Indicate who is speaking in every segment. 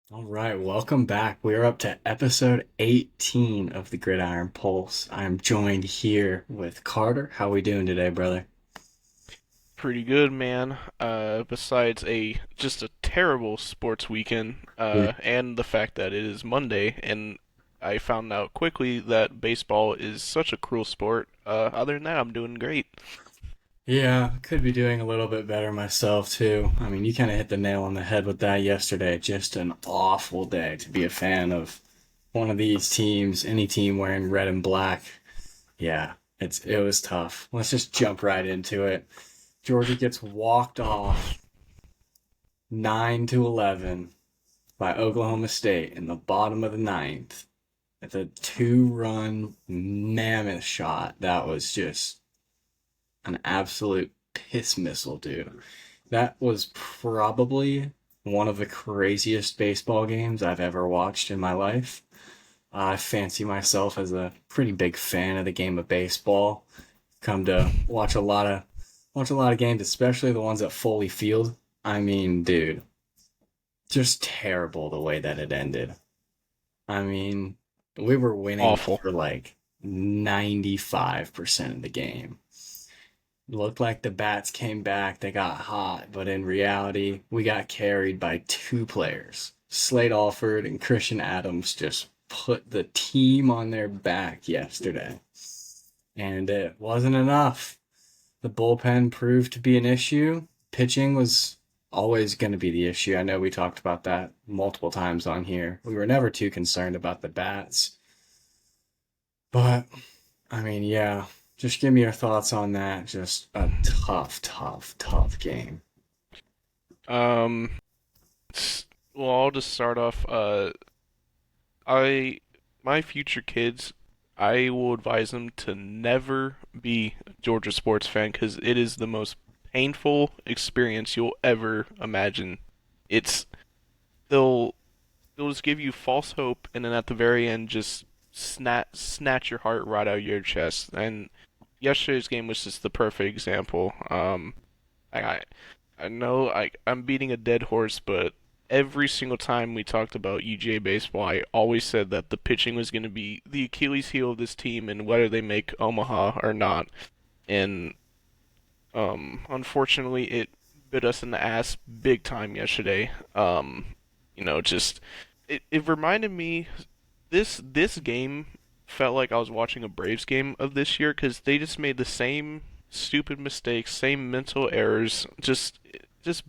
Speaker 1: All right, welcome back. We are up to episode 18 of the Gridiron Pulse. I'm joined here with Carter. How we doing today, brother?
Speaker 2: Pretty good, man. Besides a just a terrible sports weekend,
Speaker 1: Yeah.
Speaker 2: and the fact that it is Monday, and I found out quickly that baseball is such a cruel sport. Other than that, I'm doing great.
Speaker 1: Yeah, could be doing a little bit better myself too. I mean, you kind of hit the nail on the head with that yesterday. Just an awful day to be a fan of one of these teams, any team wearing red and black. Yeah, it was tough. Let's just jump right into it. Georgia gets walked off 9-11 by Oklahoma State in the bottom of the ninth. It's a two-run mammoth shot. That was just an absolute piss missile, dude. That was probably one of the craziest baseball games I've ever watched in my life. I fancy myself as a pretty big fan of the game of baseball. Come to watch a lot of games, especially the ones at Foley Field. I mean, dude, just terrible the way that it ended. I mean, we were winning
Speaker 2: Awful.
Speaker 1: for like 95% of the game. Looked like the bats came back, they got hot, but in reality, we got carried by two players. Slade Alford and Christian Adams just put the team on their back yesterday. And it wasn't enough. The bullpen proved to be an issue. Pitching was always going to be the issue. I know we talked about that multiple times on here. We were never too concerned about the bats. But, I mean, yeah, just give me your thoughts on that. Just a tough, tough, tough game.
Speaker 2: Um, well, I'll just start off. I my future kids, I will advise them to never be a Georgia sports fan because it is the most painful experience you'll ever imagine. It's they'll they'll just give you false hope, and then at the very end, just snatch your heart right out of your chest. And yesterday's game was just the perfect example. I I know I'm beating a dead horse, but every single time we talked about UGA baseball, I always said that the pitching was going to be the Achilles heel of this team, and whether they make Omaha or not. And unfortunately, it bit us in the ass big time yesterday. Just it reminded me this game felt like I was watching a Braves game of this year because they just made the same stupid mistakes, same mental errors, just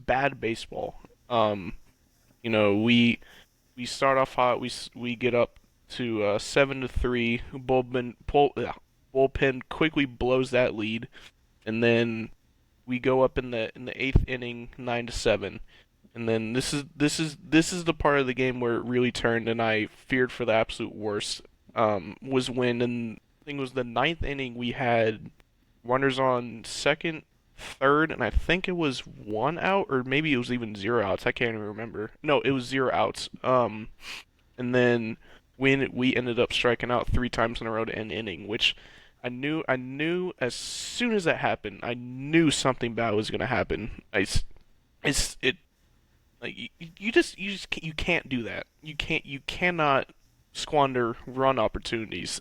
Speaker 2: bad baseball. Um, we start off hot. We get up to 7-3. Bullpen quickly blows that lead, and then we go up in the eighth inning, 9-7. And then this is the part of the game where it really turned, and I feared for the absolute worst. Was when in I think it was the ninth inning we had runners on second, third, and I think it was one out, or maybe it was even zero outs. I can't even remember. No, it was zero outs. And then when we ended up striking out three times in a row to end inning, which I knew as soon as that happened, I knew something bad was gonna happen. It like you can't do that. You cannot squander run opportunities.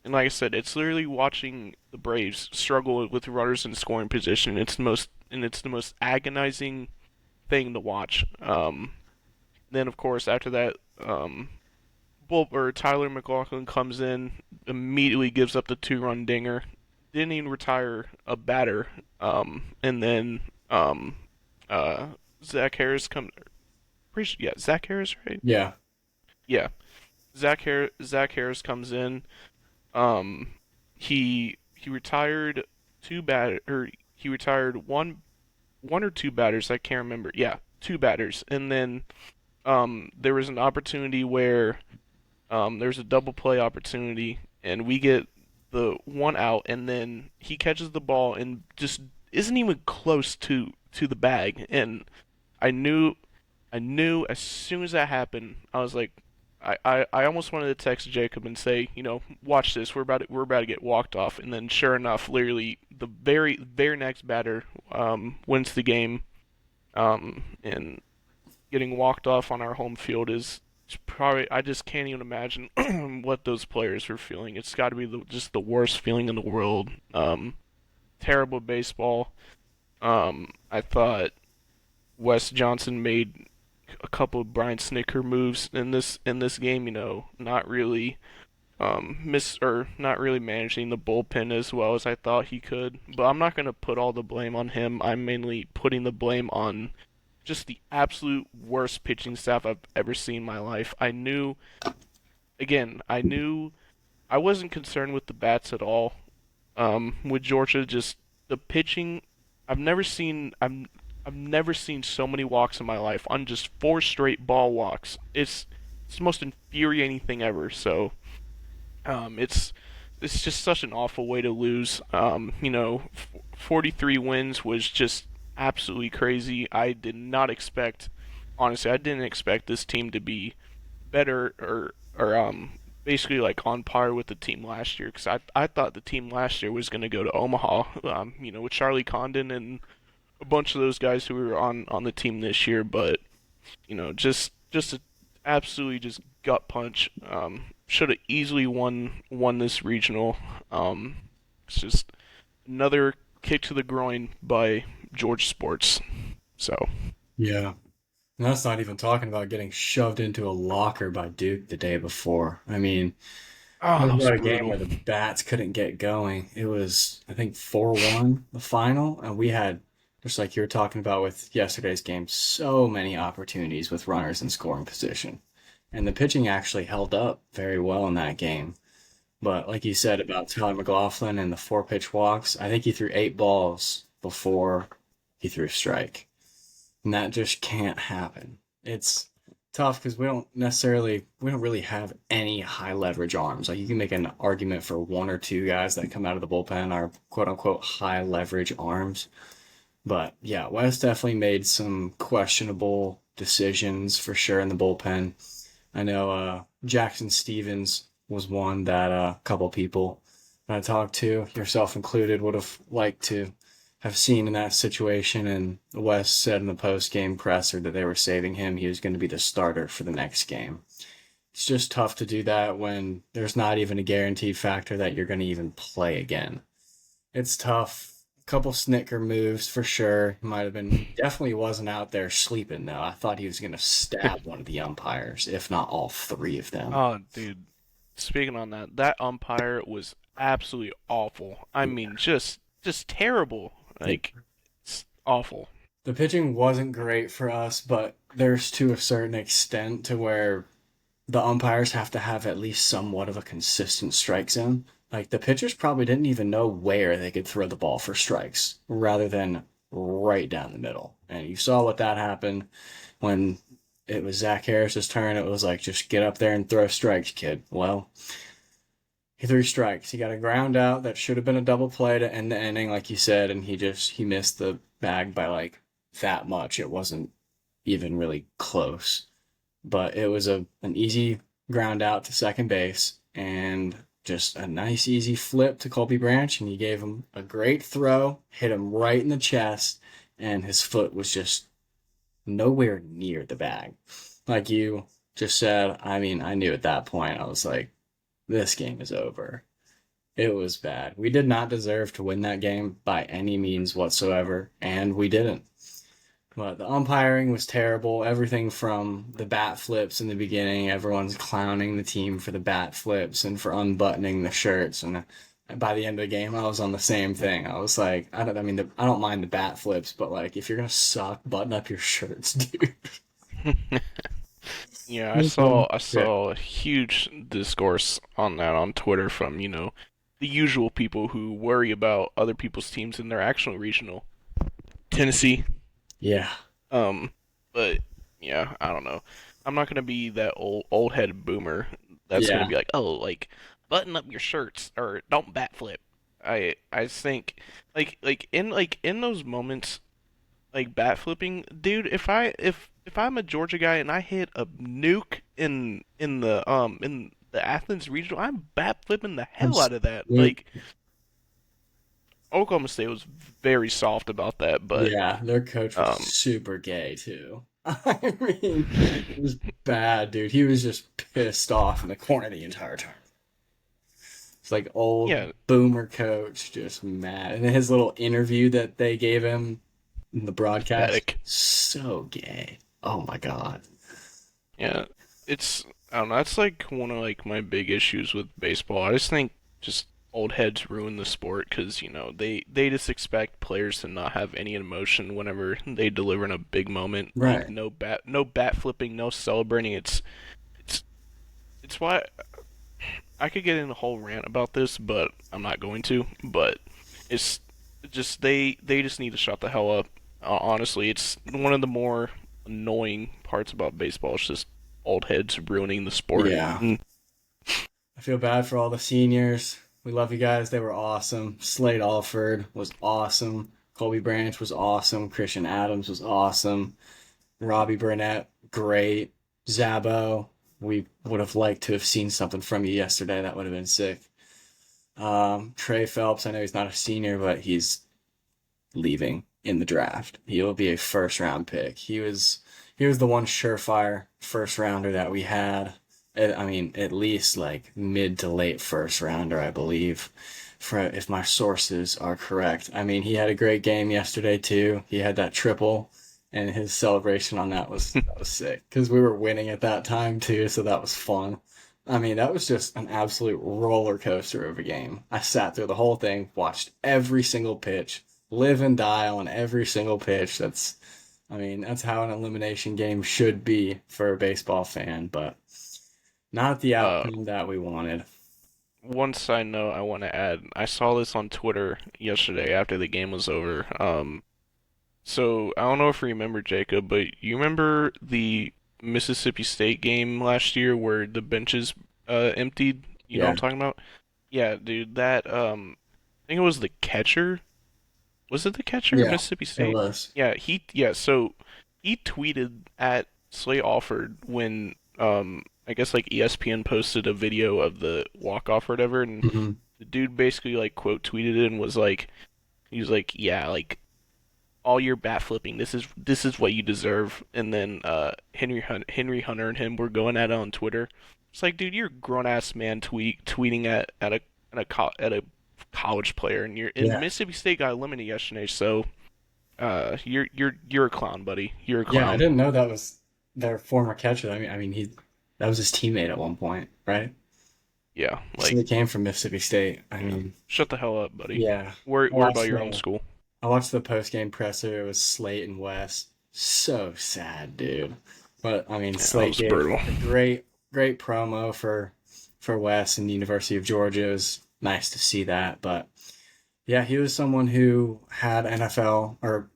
Speaker 2: And like I said, it's literally watching the Braves struggle with runners in scoring position. It's the most agonizing thing to watch. Then of course after that, Tyler McLaughlin comes in, immediately gives up the two-run dinger, didn't even retire a batter. And then uh, Zach Harris comes. Yeah, Zach Harris, right?
Speaker 1: Yeah.
Speaker 2: Yeah, Zach Harris comes in. He retired he retired one or two batters. I can't remember. Yeah, two batters, and then there was an opportunity where there's a double play opportunity, and we get the one out, and then he catches the ball and just isn't even close to the bag, and I knew I knew as soon as that happened, I was like, I almost wanted to text Jacob and say, watch this. We're about to get walked off. And then, sure enough, literally the very next batter wins the game. And getting walked off on our home field is probably, I just can't even imagine what those players were feeling. It's got to be just the worst feeling in the world. Terrible baseball. I thought Wes Johnson made a couple of Brian Snicker moves in this game. Not really not really managing the bullpen as well as I thought he could. But I'm not gonna put all the blame on him. I'm mainly putting the blame on just the absolute worst pitching staff I've ever seen in my life. I knew I wasn't concerned with the bats at all. With Georgia, just the pitching, I've never seen I've never seen so many walks in my life on just four straight ball walks. It's the most infuriating thing ever. So it's just such an awful way to lose. 43 wins was just absolutely crazy. Honestly, I didn't expect this team to be better or basically like on par with the team last year because I thought the team last year was going to go to Omaha, with Charlie Condon and a bunch of those guys who were on the team this year, but just a absolutely just gut punch. Should have easily won this regional. It's just another kick to the groin by George Sports. So,
Speaker 1: Yeah. And that's not even talking about getting shoved into a locker by Duke the day before. I mean,
Speaker 2: oh,
Speaker 1: talk
Speaker 2: that was
Speaker 1: about a game
Speaker 2: brutal.
Speaker 1: where the bats couldn't get going. It was, I think, 4-1 the final, and we had, just like you were talking about with yesterday's game, so many opportunities with runners in scoring position. And the pitching actually held up very well in that game. But like you said about Tyler McLaughlin and the four pitch walks, I think he threw 8 balls before he threw a strike. And that just can't happen. It's tough because we don't really have any high leverage arms. Like you can make an argument for one or two guys that come out of the bullpen are quote unquote high leverage arms. But yeah, West definitely made some questionable decisions for sure in the bullpen. I know Jackson Stevens was one that a couple people that I talked to, yourself included, would have liked to have seen in that situation. And West said in the post game presser that they were saving him. He was going to be the starter for the next game. It's just tough to do that when there's not even a guaranteed factor that you're going to even play again. It's tough. A couple snicker moves for sure. Might have been, he definitely wasn't out there sleeping though. I thought he was going to stab one of the umpires, if not all three of them.
Speaker 2: Oh, dude. Speaking on that, that umpire was absolutely awful. I mean, just terrible. Like, it's awful.
Speaker 1: The pitching wasn't great for us, but there's to a certain extent to where the umpires have to have at least somewhat of a consistent strike zone. Like the pitchers probably didn't even know where they could throw the ball for strikes rather than right down the middle. And you saw what that happened when it was Zach Harris's turn. It was like, just get up there and throw strikes, kid. Well, he threw strikes. He got a ground out that should have been a double play to end the inning, like you said, and he missed the bag by like that much. It wasn't even really close, but it was an easy ground out to second base and just a nice easy flip to Colby Branch, and he gave him a great throw, hit him right in the chest, and his foot was just nowhere near the bag. Like you just said, I mean, I knew at that point, I was like, this game is over. It was bad. We did not deserve to win that game by any means whatsoever, and we didn't. But the umpiring was terrible. Everything from the bat flips in the beginning, everyone's clowning the team for the bat flips and for unbuttoning the shirts. And by the end of the game, I was on the same thing. I was like, I don't mind the bat flips, but like, if you're gonna suck, button up your shirts, dude.
Speaker 2: Yeah, I
Speaker 1: This one.
Speaker 2: saw I
Speaker 1: Yeah.
Speaker 2: saw a huge discourse on that on Twitter from, the usual people who worry about other people's teams in their actual regional. Tennessee.
Speaker 1: Yeah.
Speaker 2: Um, but yeah, I don't know. I'm not gonna be that old head boomer that's gonna
Speaker 1: Yeah.
Speaker 2: be like, oh, like button up your shirts or don't bat flip. I think like in those moments, like bat flipping, dude. If I'm a Georgia guy and I hit a nuke in the Athens regional, I'm bat flipping the hell out of that.
Speaker 1: Absolutely.
Speaker 2: Like Oklahoma State was very soft about that, but
Speaker 1: Yeah, their coach was
Speaker 2: um
Speaker 1: super gay too. I mean, it was bad, dude. He was just pissed off in the corner the entire time. It's like old
Speaker 2: Yeah,
Speaker 1: boomer coach, just mad. And his little interview that they gave him in the broadcast,
Speaker 2: pathetic.
Speaker 1: so gay. Oh my god.
Speaker 2: Yeah, it's I don't know. That's like one of like my big issues with baseball. I just think just old heads ruin the sport because they just expect players to not have any emotion whenever they deliver in a big moment. Like
Speaker 1: Right.
Speaker 2: no bat flipping, no celebrating. It's it's why I could get in a whole rant about this, but I'm not going to. But it's just they just need to shut the hell up. Honestly, it's one of the more annoying parts about baseball. It's just old heads ruining the sport.
Speaker 1: Yeah. I feel bad for all the seniors. We love you guys. They were awesome. Slade Alford was awesome. Colby Branch was awesome. Christian Adams was awesome. Robbie Burnett, great. Zabo, we would have liked to have seen something from you yesterday. That would have been sick. Trey Phelps, I know he's not a senior, but he's leaving in the draft. He'll be a first round pick. He was the one surefire first rounder that we had. I mean, at least like mid to late first rounder, I believe, for if my sources are correct. I mean, he had a great game yesterday too. He had that triple, and his celebration on that was sick because we were winning at that time too, so that was fun. I mean, that was just an absolute roller coaster of a game. I sat through the whole thing, watched every single pitch, live and die on every single pitch. I mean, that's how an elimination game should be for a baseball fan, but not the
Speaker 2: uh,
Speaker 1: outcome that we wanted.
Speaker 2: One side note I want to add: I saw this on Twitter yesterday after the game was over. So I don't know if you remember Jacob, but you remember the Mississippi State game last year where the benches emptied? You know what
Speaker 1: Yeah,
Speaker 2: I'm talking about? Yeah, dude, that I think it was the catcher. Was it the catcher at
Speaker 1: yeah,
Speaker 2: Mississippi
Speaker 1: it
Speaker 2: State?
Speaker 1: was.
Speaker 2: So he tweeted at Slay Alford when I guess like ESPN posted a video of the walk off or whatever, and
Speaker 1: Hmm.
Speaker 2: the dude basically like quote tweeted it and was like, he was like, yeah, like all your bat flipping. This is what you deserve. And then Henry Hunter and him were going at it on Twitter. It's like, dude, you're a grown ass man tweeting at a college player, and
Speaker 1: Yeah,
Speaker 2: Mississippi State got eliminated yesterday. So you're a clown, buddy. You're a
Speaker 1: yeah. I
Speaker 2: clown.
Speaker 1: didn't know that was their former catcher. I mean, he that was his teammate at one point, right?
Speaker 2: Yeah,
Speaker 1: So
Speaker 2: like
Speaker 1: they came from Mississippi State. I
Speaker 2: yeah,
Speaker 1: mean,
Speaker 2: shut the hell up, buddy.
Speaker 1: yeah. I
Speaker 2: Worry about
Speaker 1: watched
Speaker 2: your own
Speaker 1: the
Speaker 2: school.
Speaker 1: I watched the post game presser. It was Slate and West. So sad, dude. But I mean,
Speaker 2: Yeah, that
Speaker 1: Slate
Speaker 2: was
Speaker 1: gave
Speaker 2: brutal.
Speaker 1: a great promo for West and the University of Georgia. It was nice to see that. But yeah, he was someone who had NFL or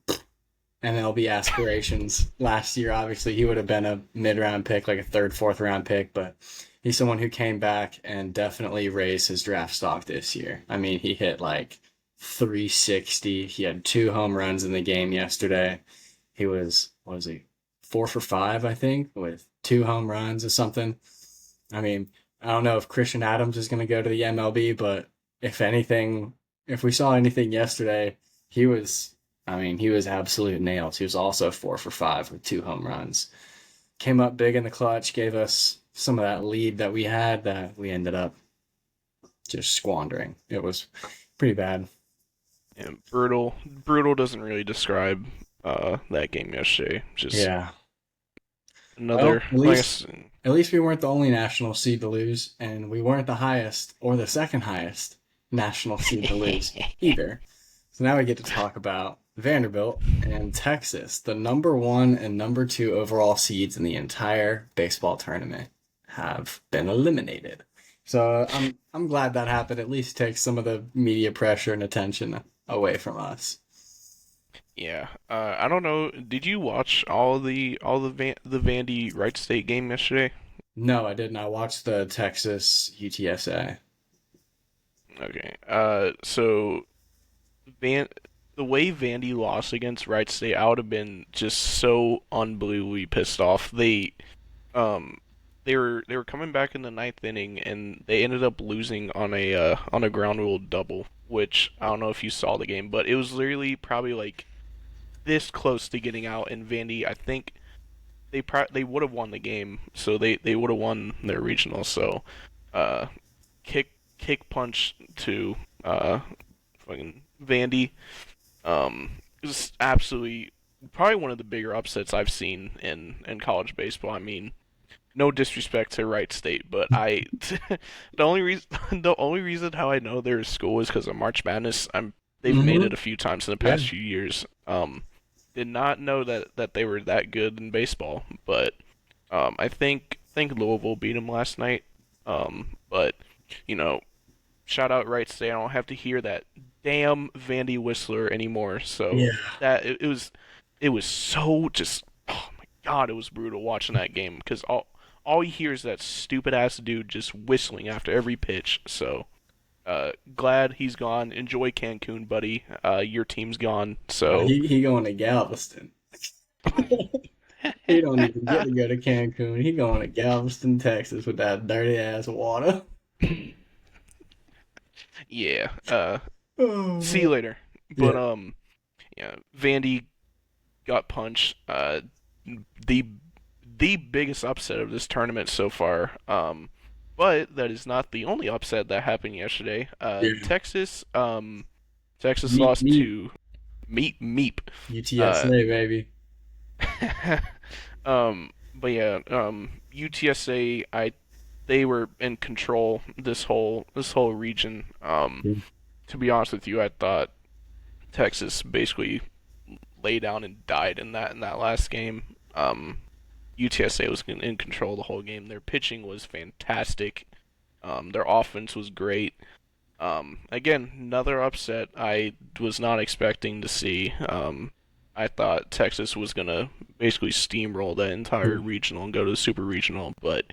Speaker 1: MLB aspirations last year. Obviously, he would have been a mid round pick, like a third, fourth round pick. But he's someone who came back and definitely raised his draft stock this year. I mean, he hit like 360. He had two home runs in the game yesterday. He was, what was he, 4 for 5, I think, with two home runs or something. I mean, I don't know if Christian Adams is going to go to the MLB, but if anything, if we saw anything yesterday, he was, I mean, he was absolute nails. He was also 4 for 5 with two home runs. Came up big in the clutch, gave us some of that lead that we had that we ended up just squandering. It was pretty bad.
Speaker 2: And brutal. Brutal doesn't really describe that game yesterday. Just
Speaker 1: Yeah. Well,
Speaker 2: another like I s
Speaker 1: at least we weren't the only national seed to lose, and we weren't the highest or the second highest national seed to lose either. So now we get to talk about Vanderbilt and Texas, the number one and number two overall seeds in the entire baseball tournament, have been eliminated. So I'm glad that happened. At least take some of the media pressure and attention away from us.
Speaker 2: Yeah. I don't know. Did you watch the Vandy Wright State game yesterday?
Speaker 1: No, I didn't. I watched the Texas UTSA.
Speaker 2: Okay. So Van the way Vandy lost against Wright State, I would have been just so unbelievably pissed off. Um they were coming back in the ninth inning and they ended up losing on a ground rule double, which I don't know if you saw the game, but it was literally probably like this close to getting out, and Vandy, I think they would have won the game, so they would have won their regional. So, uh, kick punch to fucking Vandy. It was absolutely probably one of the bigger upsets I've seen in college baseball. I mean, no disrespect to Wright State, but the only reason the only reason how I know their school is because of March Madness. They've made
Speaker 1: Hmm.
Speaker 2: it a few times in the
Speaker 1: Yeah.
Speaker 2: past few years. Did not know that they were that good in baseball, but I think Louisville beat them last night. But you know, shout out Wright State. I don't have to hear that damn Vandy Whistler anymore. So
Speaker 1: Yeah.
Speaker 2: it was so just, oh my god, it was brutal watching that game because all you hear is that stupid ass dude just whistling after every pitch. So glad he's gone. Enjoy Cancun, buddy. Your team's gone. So
Speaker 1: He going to Galveston. He don't even get to go to Cancun. He going to Galveston, Texas with that dirty ass water.
Speaker 2: yeah.
Speaker 1: Oh
Speaker 2: See you
Speaker 1: man.
Speaker 2: later. But
Speaker 1: Yeah.
Speaker 2: yeah, Vandy got punched. The the biggest upset of this tournament so far. But that is not the only upset that happened yesterday.
Speaker 1: Yeah.
Speaker 2: Texas
Speaker 1: Meep
Speaker 2: lost
Speaker 1: meep.
Speaker 2: to Meep.
Speaker 1: UTSA
Speaker 2: Uh,
Speaker 1: baby.
Speaker 2: but yeah, UTSA, they were in control this whole region. To be honest with you, I thought Texas basically lay down and died in that last game. UTSA was in control the whole game. Their pitching was fantastic. Their offense was great. Again, another upset I was not expecting to see. I thought Texas was gonna basically steamroll that entire regional and go to the super regional, but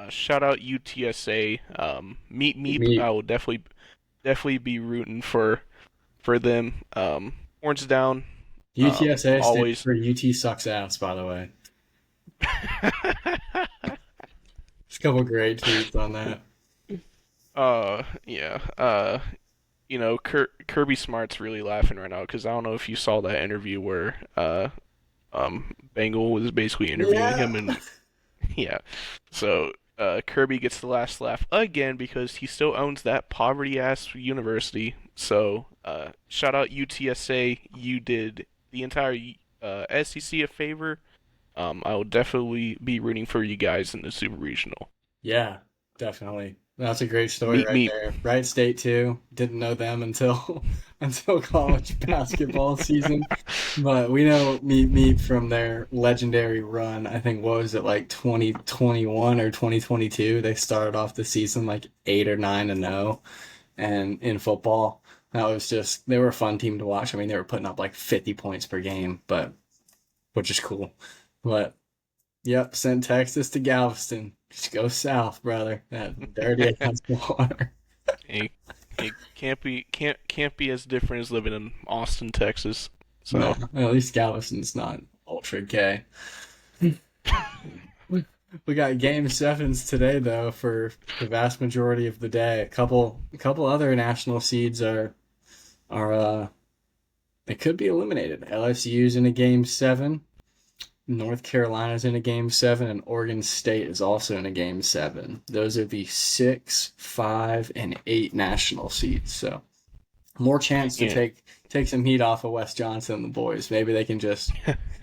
Speaker 2: shout out UTSA. Meep meep.
Speaker 1: Meep.
Speaker 2: I will definitely be rooting for them. Horns down.
Speaker 1: UTSA stands
Speaker 2: Always.
Speaker 1: for UT sucks ass, by the way. Just a couple great tweets on that.
Speaker 2: Yeah. Kirby Smart's really laughing right now because I don't know if you saw that interview where Bengal was basically interviewing
Speaker 1: Yeah.
Speaker 2: him, and yeah. So Kirby gets the last laugh again because he still owns that poverty ass university. So shout out UTSA, you did the entire SEC a favor. I will definitely be rooting for you guys in the super regional.
Speaker 1: Yeah, definitely. That's a great story
Speaker 2: Meet
Speaker 1: right
Speaker 2: me.
Speaker 1: there. Wright State too. Didn't know them until until college basketball season. But we know Meet from their legendary run. I think what was it like 2021 or 2022? They started off the season like 8 or 9-0 and in football. That was just they were a fun team to watch. I mean, they were putting up like 50 points per game, but which is cool. But yep, sent Texas to Galveston. Just go south, brother. That dirty ass water.
Speaker 2: it, it can't be as different as living in Austin, Texas.
Speaker 1: No,
Speaker 2: So
Speaker 1: at least Galveston's not ultra gay. We got game sevens today though for the vast majority of the day. A couple other national seeds are they could be eliminated. LSU's in a game seven. North Carolina's in a game seven, and Oregon State is also in a game seven. Those are the 6, 5, and 8 national seeds. So more chance to
Speaker 2: yeah,
Speaker 1: take some heat off of Wes Johnson and the boys. Maybe they can just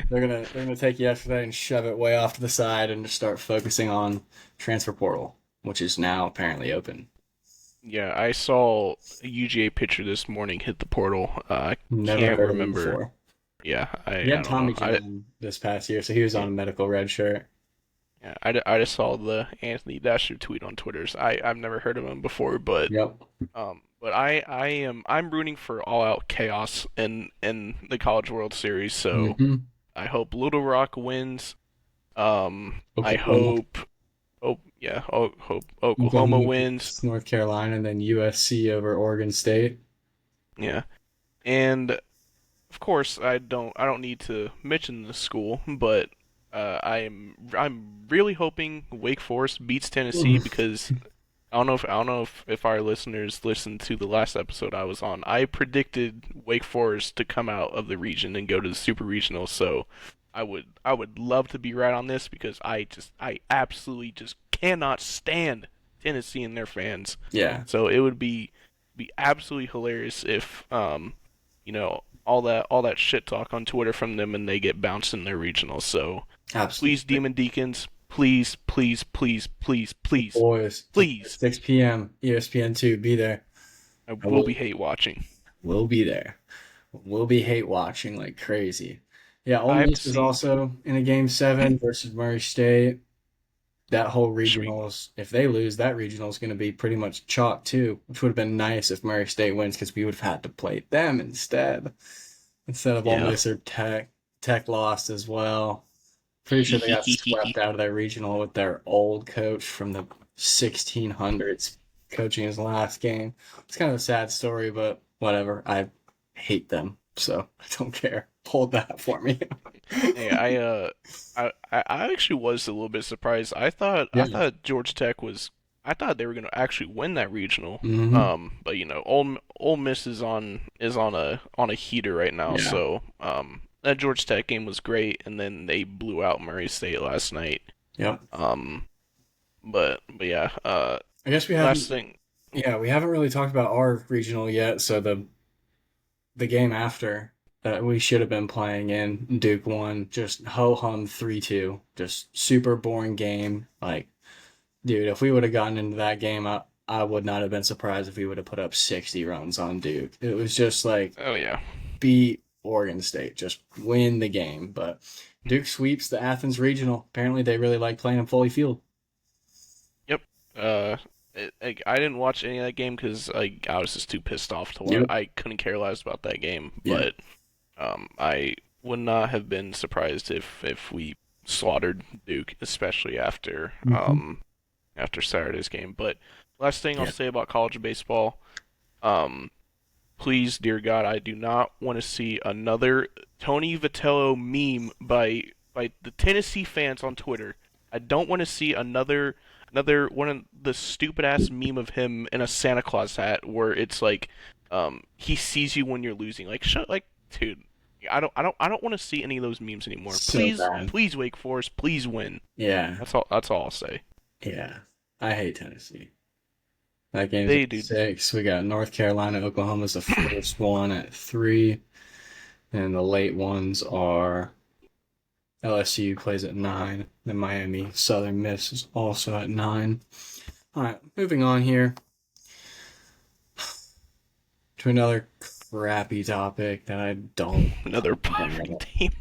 Speaker 1: they're gonna take yesterday and shove it way off to the side and just start focusing on transfer portal, which is now apparently open.
Speaker 2: yeah. I saw a UGA pitcher this morning hit the portal. I
Speaker 1: Never
Speaker 2: can't
Speaker 1: heard of him
Speaker 2: remember.
Speaker 1: before.
Speaker 2: Yeah,
Speaker 1: He
Speaker 2: I
Speaker 1: had
Speaker 2: don't know.
Speaker 1: Tommy John this past year, so he was on a medical red shirt.
Speaker 2: I just saw the Anthony Dasher tweet on Twitter. So I've never heard of him before,
Speaker 1: Yep.
Speaker 2: but I'm rooting for all out chaos in the College World Series. So
Speaker 1: Mm-hmm.
Speaker 2: I hope Little Rock wins. I
Speaker 1: Oklahoma.
Speaker 2: hope Oklahoma
Speaker 1: Oklahoma
Speaker 2: wins.
Speaker 1: beats North Carolina, and then USC over Oregon State.
Speaker 2: Yeah, and of course I don't need to mention the school, but I'm really hoping Wake Forest beats Tennessee because I don't know if our listeners listened to the last episode I was on. I predicted Wake Forest to come out of the region and go to the super regional, so I would love to be right on this because I absolutely just cannot stand Tennessee and their fans.
Speaker 1: Yeah,
Speaker 2: So it would be absolutely hilarious if all that shit talk on Twitter from them and they get bounced in their regionals. So please,
Speaker 1: absolutely.
Speaker 2: Demon Deacons, please, please, please, please, please,
Speaker 1: Boys,
Speaker 2: please.
Speaker 1: 6 p.m. ESPN2, be there.
Speaker 2: I
Speaker 1: I
Speaker 2: will be
Speaker 1: will,
Speaker 2: hate watching.
Speaker 1: will be there. We'll be hate watching like crazy. Yeah, Ole
Speaker 2: I have to
Speaker 1: Miss is
Speaker 2: see.
Speaker 1: also in a game seven versus Murray State. That whole
Speaker 2: Sweet.
Speaker 1: regionals, if they lose, that regional is going to be pretty much chalk too, which would have been nice if Murray State wins because we would have had to play them instead of Ole
Speaker 2: Yeah.
Speaker 1: Miss or Tech. Tech lost as well. Pretty sure they got swept out of that regional with their old coach from the 1600s coaching his last game. It's kind of a sad story, but whatever. I hate them, so I don't care. Hold that for me.
Speaker 2: Hey, I actually was a little bit surprised. I
Speaker 1: Yeah.
Speaker 2: thought Georgia Tech was I thought they were gonna actually win that regional.
Speaker 1: Hmm.
Speaker 2: But Ole Miss is on a heater right now.
Speaker 1: Yeah.
Speaker 2: So that Georgia Tech game was great, and then they blew out Murray State last night.
Speaker 1: Yep.
Speaker 2: Um, but yeah.
Speaker 1: I guess we
Speaker 2: Last
Speaker 1: haven't.
Speaker 2: thing.
Speaker 1: Yeah, we haven't really talked about our regional yet. So the game after that we should have been playing in Duke won just ho hum 3-2. Just super boring game. Like, dude, if we would have gotten into that game, I would not have been surprised if we would have put up 60 runs on Duke. It was just like
Speaker 2: Oh yeah.
Speaker 1: beat Oregon State, just win the game. But Duke sweeps the Athens regional. Apparently, they really like playing in Foley Field.
Speaker 2: Yep. Uh, I didn't watch any of that game because I was just too pissed off to watch.
Speaker 1: Yep.
Speaker 2: I couldn't care less about that game.
Speaker 1: Yeah.
Speaker 2: But I would not have been surprised if we slaughtered Duke, especially
Speaker 1: Mm-hmm.
Speaker 2: after Saturday's game. But last thing I'll
Speaker 1: Yeah.
Speaker 2: say about college baseball, um, please, dear God, I do not want to see another Tony Vitello meme by the Tennessee fans on Twitter. I don't want to see another one of the stupid ass meme of him in a Santa Claus hat where it's like he sees you when you're losing. Like shut like dude, I don't want to see any of those memes anymore.
Speaker 1: So
Speaker 2: Please,
Speaker 1: bad.
Speaker 2: please Wake Forest, please win.
Speaker 1: Yeah.
Speaker 2: That's all I'll say.
Speaker 1: Yeah. I hate Tennessee. That game's
Speaker 2: They
Speaker 1: at
Speaker 2: do.
Speaker 1: 6. We got North Carolina, Oklahoma's the first one at 3. And the late ones are LSU plays at 9. Then Miami Southern Miss is also at 9. All right, moving on here to another crappy topic that I don't
Speaker 2: Another
Speaker 1: want to
Speaker 2: poverty
Speaker 1: bring up.
Speaker 2: team.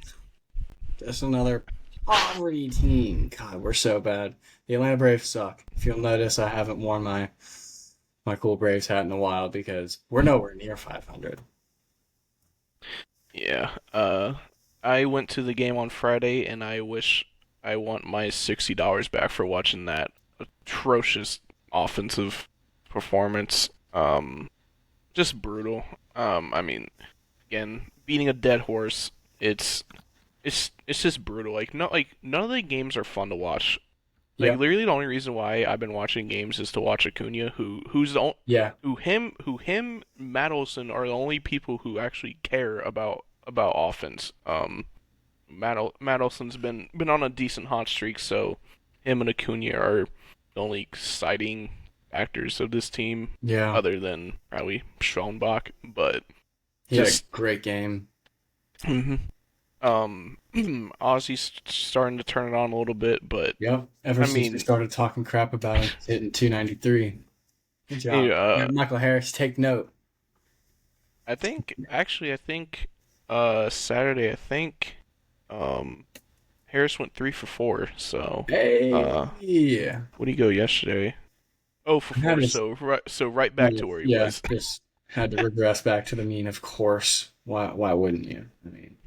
Speaker 1: Just another poverty team. God, we're so bad. The Atlanta Braves suck. If you'll notice, I haven't worn my cool Braves hat in a while because we're nowhere near 500.
Speaker 2: Yeah. I went to the game on Friday, and I wish I want my $60 back for watching that atrocious offensive performance. Just brutal. I mean, again, beating a dead horse. It's just brutal. Like none of the games are fun to watch. Like
Speaker 1: Yep.
Speaker 2: literally the only reason why I've been watching games is to watch Acuna, who's the
Speaker 1: Yeah.
Speaker 2: Matt Olson are the only people who actually care about offense. Matt Olson's been on a decent hot streak, so him and Acuna are the only exciting actors of this team,
Speaker 1: Yeah.
Speaker 2: other than probably Schoenbach. But
Speaker 1: He had a
Speaker 2: just
Speaker 1: great game.
Speaker 2: Ozzy's starting to turn it on a little bit, but
Speaker 1: Yep. Ever
Speaker 2: I
Speaker 1: since we
Speaker 2: mean,
Speaker 1: started talking crap about him hitting 293. Good
Speaker 2: hey,
Speaker 1: job. Yeah, Michael Harris, take note.
Speaker 2: I think Saturday, I think um Harris went 3 for 4. So
Speaker 1: Hey.
Speaker 2: uh
Speaker 1: Yeah.
Speaker 2: what did he go yesterday? Oh for
Speaker 1: I had
Speaker 2: four.
Speaker 1: his,
Speaker 2: So right back
Speaker 1: yeah,
Speaker 2: to where he
Speaker 1: yeah,
Speaker 2: was.
Speaker 1: just had to regress back to the mean, of course. Why wouldn't you? I mean,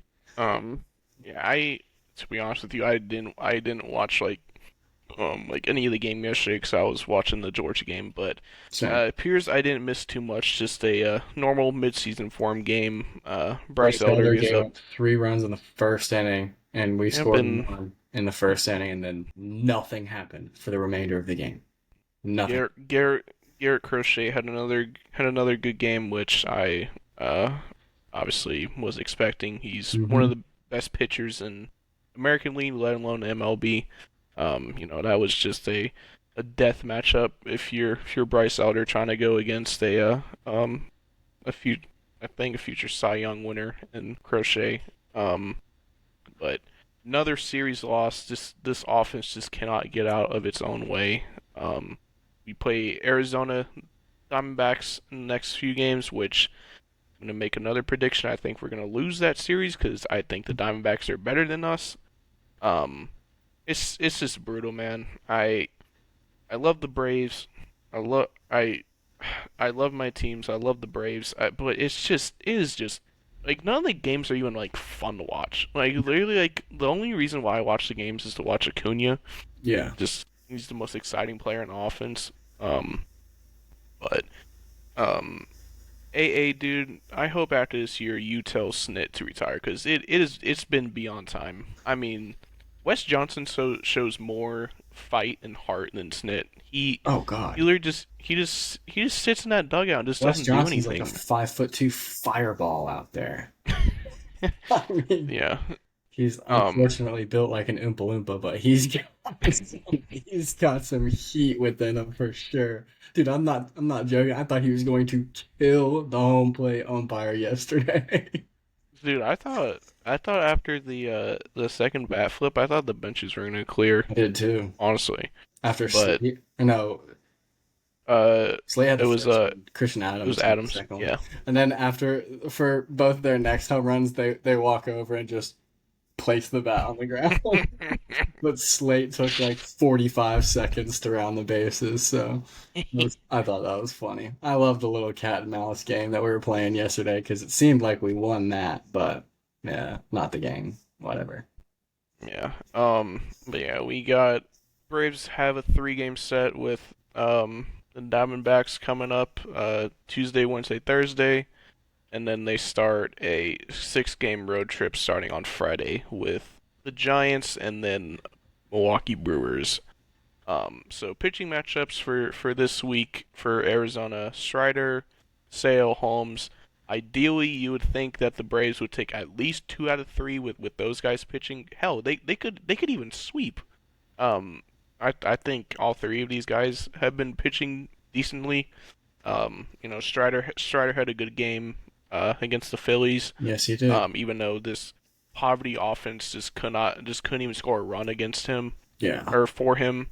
Speaker 2: Yeah, to be honest with you, I didn't watch like any of the game yesterday because I was watching the Georgia game, but
Speaker 1: same.
Speaker 2: it appears I didn't miss too much. Just a normal midseason form game. Bryce
Speaker 1: Bryce Elder
Speaker 2: Elder is
Speaker 1: gave
Speaker 2: up.
Speaker 1: up 3 runs in the first inning, and we
Speaker 2: Yep,
Speaker 1: scored
Speaker 2: and
Speaker 1: one in the first inning, and then nothing happened for the remainder of the game. Nothing.
Speaker 2: Garrett Crochet had another good game, which I obviously was expecting. He's one
Speaker 1: Hmm.
Speaker 2: of the best pitchers in American League, let alone MLB. That was just a death matchup if you're Bryce Elder trying to go against a few I think a future Cy Young winner in Crochet. Um, but another series loss. This offense just cannot get out of its own way. We play Arizona Diamondbacks in the next few games, which I'm gonna make another prediction. I think we're gonna lose that series because I think the Diamondbacks are better than us. Um, it's just brutal, man. I love the Braves. I love my teams. I love the Braves. But it is just like none of the games are even like fun to watch. Like literally, like the only reason why I watch the games is to watch Acuna.
Speaker 1: Yeah.
Speaker 2: Just he's the most exciting player in the offense. But um, AA dude, I hope after this year you tell Snit to retire because it's been beyond time. I mean, Wes Johnson shows more fight and heart than Snit.
Speaker 1: Oh
Speaker 2: He
Speaker 1: God.
Speaker 2: literally just sits in that dugout and just
Speaker 1: Wes
Speaker 2: doesn't do
Speaker 1: Johnson's like a
Speaker 2: anything.
Speaker 1: 5'2" fireball out there. I mean,
Speaker 2: Yeah.
Speaker 1: he's
Speaker 2: Um.
Speaker 1: unfortunately built like an Oompa Loompa, but he's got some heat within him for sure. Dude, I'm not joking. I thought he was going to kill the home plate umpire yesterday.
Speaker 2: Dude, I thought after the second bat flip, I thought the benches were gonna clear.
Speaker 1: I did too.
Speaker 2: Honestly,
Speaker 1: After
Speaker 2: but
Speaker 1: Slade, no,
Speaker 2: uh,
Speaker 1: Slade had
Speaker 2: it
Speaker 1: the
Speaker 2: was
Speaker 1: first one. Christian
Speaker 2: it was
Speaker 1: Adams had the
Speaker 2: Adams.
Speaker 1: second one.
Speaker 2: Yeah.
Speaker 1: And then after for both their next home runs, they walk over and just place the bat on the ground. But Slate took like 45 seconds to round the bases, so I thought that was funny. I love the little cat and mouse game that we were playing yesterday because it seemed like we won that, but yeah, not the game. Whatever.
Speaker 2: Yeah. But yeah, we got Braves have a 3 game set with the Diamondbacks coming up Tuesday, Wednesday, Thursday, and then they start a 6 game road trip starting on Friday with the Giants and then Milwaukee Brewers. So pitching matchups for this week for Arizona: Strider, Sale, Holmes. Ideally, you would think that the Braves would take at least 2 out of 3 with those guys pitching. Hell, they could even sweep. Um, I think all 3 of these guys have been pitching decently. Strider had a good game against the Phillies.
Speaker 1: Yes, you did.
Speaker 2: Even though this poverty offense just couldn't even score a run against him
Speaker 1: Yeah.
Speaker 2: or for him.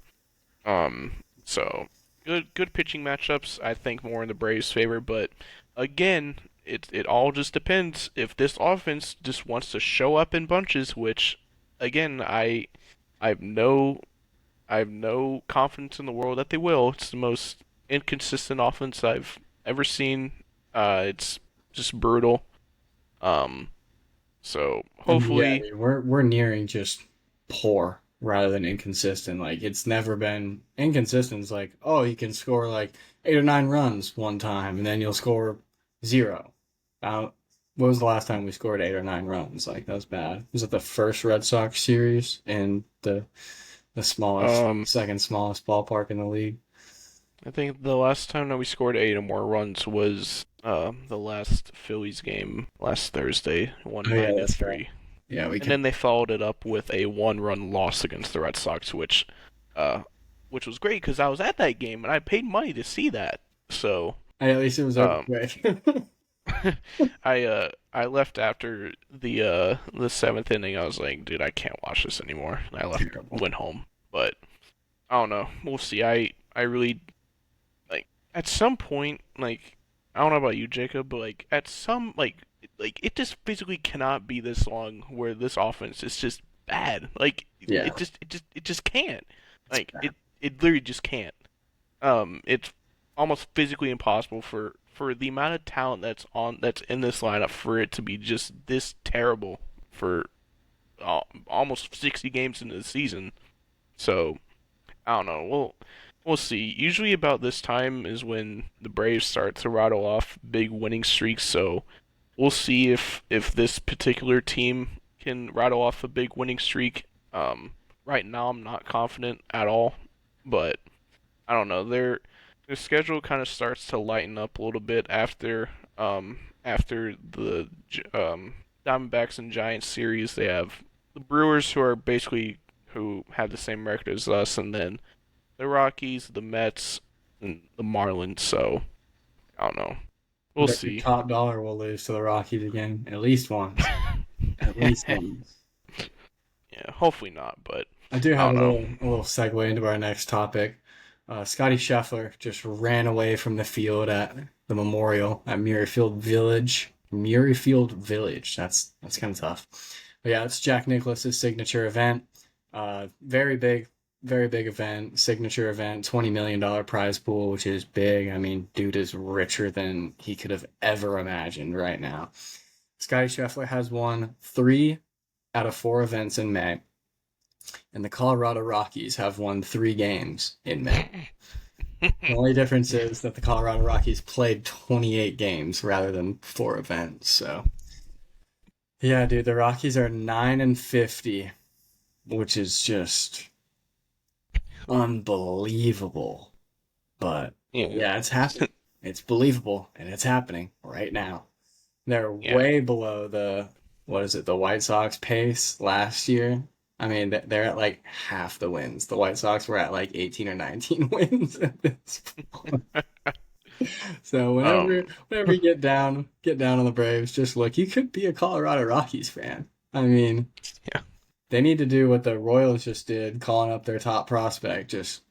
Speaker 2: So good pitching matchups. I think more in the Braves' favor, but again, it all just depends if this offense just wants to show up in bunches. Which, again, I have no I have no confidence in the world that they will. It's the most inconsistent offense I've ever seen. It's just brutal. Um, so
Speaker 1: And yeah,
Speaker 2: hopefully,
Speaker 1: dude, we're nearing just poor rather than inconsistent. Like it's never been inconsistent. It's like, oh, you can score like 8 or 9 runs one time, and then you'll score zero. Uh, what was the last time we scored 8 or 9 runs? Like that was bad. Was it the first Red Sox series in the smallest,
Speaker 2: um,
Speaker 1: second smallest ballpark in the league?
Speaker 2: I think the last time that we scored 8 or more runs was the last Phillies game last Thursday,
Speaker 1: Oh
Speaker 2: one
Speaker 1: yeah,
Speaker 2: nine to
Speaker 1: that's right.
Speaker 2: three,
Speaker 1: Yeah, we
Speaker 2: and
Speaker 1: can.
Speaker 2: then they followed it up with a 1 run loss against the Red Sox, uh, which was great because I was at that game and I paid money to see that. So,
Speaker 1: At least it was over
Speaker 2: um,
Speaker 1: quick.
Speaker 2: I left after the 7th inning. I was like, dude, I can't watch this anymore. And I left,
Speaker 1: Terrible.
Speaker 2: went home. But I don't know. We'll see. I really like at some point, like I don't know about you, Jacob, but like at some like it just physically cannot be this long where this offense is just bad. Like
Speaker 1: Yeah,
Speaker 2: it just can't.
Speaker 1: it's
Speaker 2: Like
Speaker 1: bad.
Speaker 2: it literally just can't. It's almost physically impossible for the amount of talent that's in this lineup for it to be just this terrible for almost 60 games into the season. So I don't know. We'll see. Usually about this time is when the Braves start to rattle off big winning streaks. So we'll see if this particular team can rattle off a big winning streak. Right now I'm not confident at all, but I don't know. Their schedule kind of starts to lighten up a little bit after the Diamondbacks and Giants series. They have the Brewers, who are basically who have the same record as us, and then the Rockies, the Mets, and the Marlins. So I don't know. We'll
Speaker 1: Bet your
Speaker 2: see.
Speaker 1: top dollar will lose to the Rockies again at least once. At least once.
Speaker 2: Yeah, hopefully not, but
Speaker 1: I do
Speaker 2: I
Speaker 1: have
Speaker 2: don't know.
Speaker 1: a little segue into our next topic. Scotty Scheffler just ran away from the field at the Memorial at Murrayfield Village. Murrayfield Village. That's kind of tough. But yeah, it's Jack Nicklaus's signature event. Very big event, signature event, $20 million prize pool, which is big. I mean, dude is richer than he could have ever imagined right now. Scotty Scheffler has won 3 out of 4 events in May, and the Colorado Rockies have won 3 games in May. The only difference is that the Colorado Rockies played 28 games rather than 4 events. So, yeah, dude, the Rockies are 9-50, which is just unbelievable. But
Speaker 2: Yeah,
Speaker 1: yeah, it's happening. It's believable, and it's happening right now. They're
Speaker 2: yeah.
Speaker 1: way below the what is it, the White Sox pace last year. I mean, they're at like half the wins. The White Sox were at like 18 or 19 wins at this point. So
Speaker 2: Um,
Speaker 1: whenever you get down on the Braves, just look, you could be a Colorado Rockies fan. I mean,
Speaker 2: yeah.
Speaker 1: they need to do what the Royals just did, calling up their top prospect. Just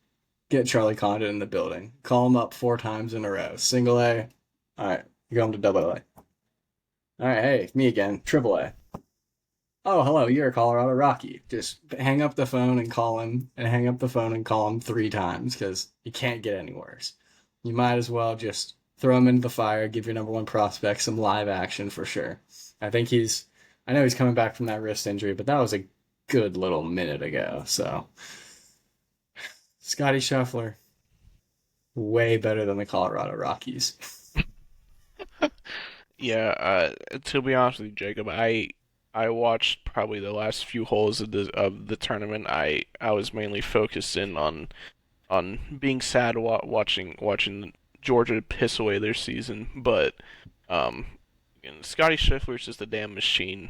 Speaker 1: get Charlie Condon in the building. Call him up 4 times in a row. Single A. All right, you go him to double A. All right, hey, me again. Triple A. Oh, hello, you're a Colorado Rocky. Just hang up the phone and call him, and hang up the phone and call him 3 times because you can't get any worse. You might as well just throw him into the fire, give your number one prospect some live action for sure. I think I know he's coming back from that wrist injury, but that was a good little minute ago. So, Scotty Scheffler, way better than the Colorado Rockies.
Speaker 2: Yeah, to be honest with you, Jacob, I watched probably the last few holes of the tournament. I was mainly focused in on being sad watching Georgia piss away their season, but um, Scotty Scheffler's just a damn machine.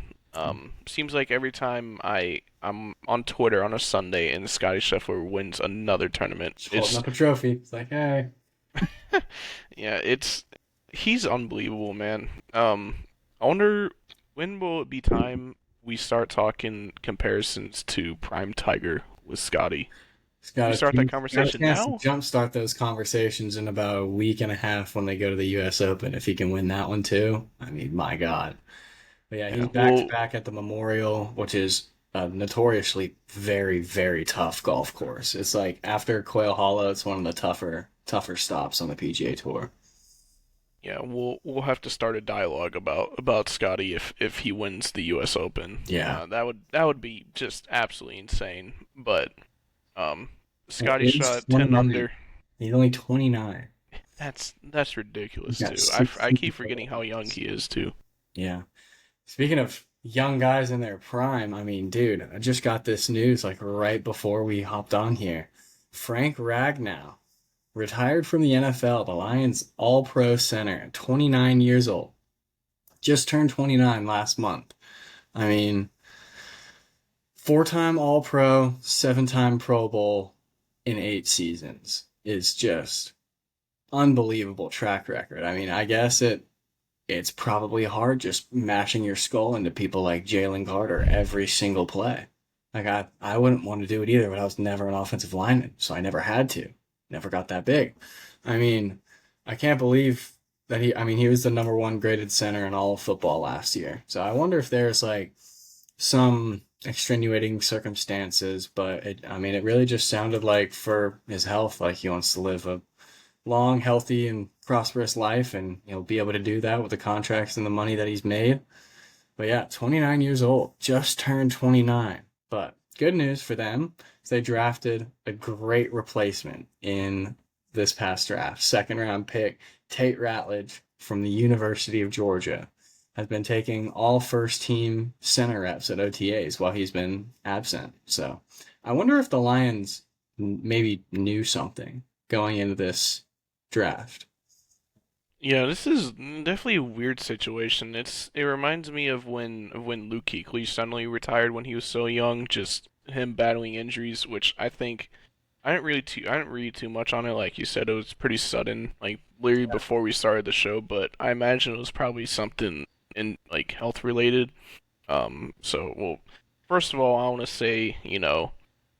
Speaker 2: Seems like every time I'm on Twitter on a Sunday and Scotty Scheffler wins another tournament,
Speaker 1: Just holding up a trophy. It's like, hey,
Speaker 2: yeah, he's unbelievable, man. I wonder when will it be time we start talking comparisons to Prime Tiger with Scotty?
Speaker 1: he's
Speaker 2: We start that
Speaker 1: got a
Speaker 2: conversation
Speaker 1: chance to
Speaker 2: now?
Speaker 1: jumpstart those conversations in about a week and a half when they go to the U.S. Open. If he can win that one too, I mean, my God. But yeah, he's
Speaker 2: Yeah.
Speaker 1: back to
Speaker 2: Well,
Speaker 1: back at the Memorial, which is a notoriously very tough golf course. It's like after Quail Hollow, it's one of the tougher stops on the PGA Tour.
Speaker 2: yeah. We'll have to start a dialogue about Scotty if he wins the U.S. Open.
Speaker 1: Yeah,
Speaker 2: That would be just absolutely insane. But um, Scotty
Speaker 1: age
Speaker 2: shot 10
Speaker 1: 29.
Speaker 2: under.
Speaker 1: He's only 29.
Speaker 2: That's
Speaker 1: He's
Speaker 2: ridiculous
Speaker 1: got
Speaker 2: too. I
Speaker 1: 16
Speaker 2: keep
Speaker 1: to
Speaker 2: forgetting how
Speaker 1: go.
Speaker 2: young he is too.
Speaker 1: Yeah. Speaking of young guys in their prime, I mean, dude, I just got this news like right before we hopped on here. Frank Ragnow retired from the NFL, the Lions All-Pro center, 29 years old. Just turned 29 last month. I mean, 4-time All-Pro, 7-time Pro Bowl in 8 seasons is just unbelievable track record. I mean, I guess it's probably hard just mashing your skull into people like Jalen Carter every single play. Like I wouldn't want to do it either, but I was never an offensive lineman, so I never had to. Never got that big. I mean, I can't believe that he was the number one graded center in all of football last year. So I wonder if there's like some extenuating circumstances, but it really just sounded like for his health, like he wants to live a long, healthy, and prosperous life, and he'll be able to do that with the contracts and the money that he's made. But yeah, 29 years old, just turned 29. But good news for them is they drafted a great replacement in this past draft. Second round pick, Tate Ratledge from the University of Georgia has been taking all first team center reps at OTAs while he's been absent. So I wonder if the Lions maybe knew something going into this draft.
Speaker 2: Yeah, this is definitely a weird situation. It reminds me of when Luke Kuechly suddenly retired when he was so young, just him battling injuries, which I think I didn't read too much on it. Like you said, it was pretty sudden, like literally before we started the show. But I imagine it was probably something in like health related. Well, first of all, I want to say,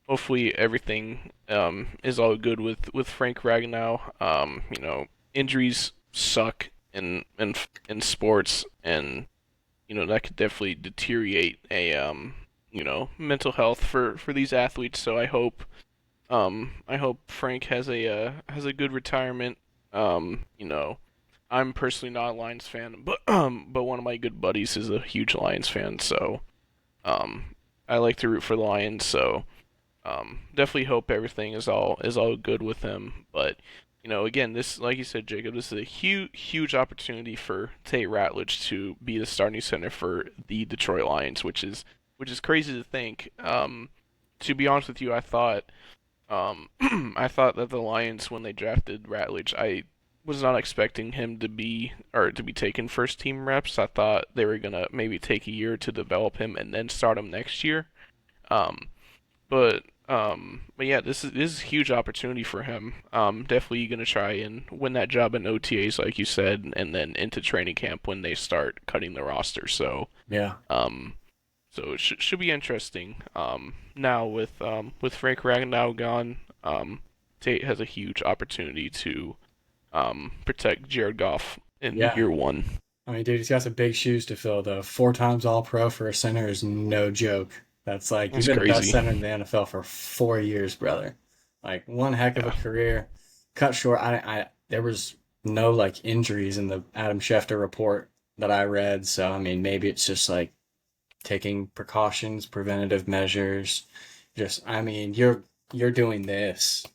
Speaker 2: hopefully everything is all good with Frank Ragnow. Injuries suck in sports, and that could definitely deteriorate a mental health for these athletes. So I hope Frank has a good retirement. I'm personally not a Lions fan, but one of my good buddies is a huge Lions fan, so um I like to root for the Lions. So definitely hope everything is all good with him. But again, this, like you said, Jacob, this is a huge opportunity for Tate Ratledge to be the starting center for the Detroit Lions, which is crazy to think. To be honest with you, I thought that the Lions, when they drafted Ratledge, I was not expecting him to be taken first team reps. I thought they were gonna maybe take a year to develop him and then start him next year. Um, but yeah, this is a huge opportunity for him. Definitely gonna try and win that job in OTAs, like you said, and then into training camp when they start cutting the roster.
Speaker 1: Yeah.
Speaker 2: Um, so it should be interesting. Now with Frank Ragnow gone, Tate has a huge opportunity to protect Jared Goff in
Speaker 1: Yeah.
Speaker 2: year one.
Speaker 1: I mean, dude, he's got some big shoes to fill, though. Four times All Pro for a center is no joke. That's like you've
Speaker 2: That's
Speaker 1: been the best
Speaker 2: crazy.
Speaker 1: center in the NFL for 4 years, brother. Like one heck of a
Speaker 2: Yeah.
Speaker 1: career. Cut short. There was no like injuries in the Adam Schefter report that I read. So I mean, maybe it's just like taking precautions, preventative measures. Just, I mean, you're doing this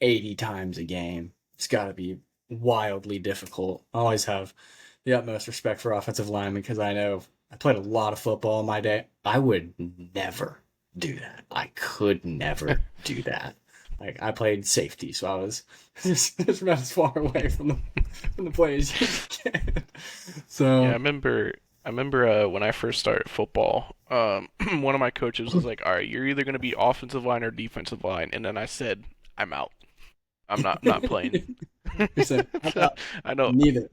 Speaker 1: 80 times a game. It's got to be wildly difficult. I always have the utmost respect for offensive linemen because I know I played a lot of football in my day. I would never do that. I could never do that. Like I played safety, so I was just about as far away from the play as you can.
Speaker 2: Yeah,
Speaker 1: So
Speaker 2: I remember when I first started football, one of my coaches was like, "All right, you're either gonna be offensive line or defensive line," and then I said, "I'm out. Not playing."
Speaker 1: you said, "How
Speaker 2: So
Speaker 1: about
Speaker 2: I know,
Speaker 1: neither?"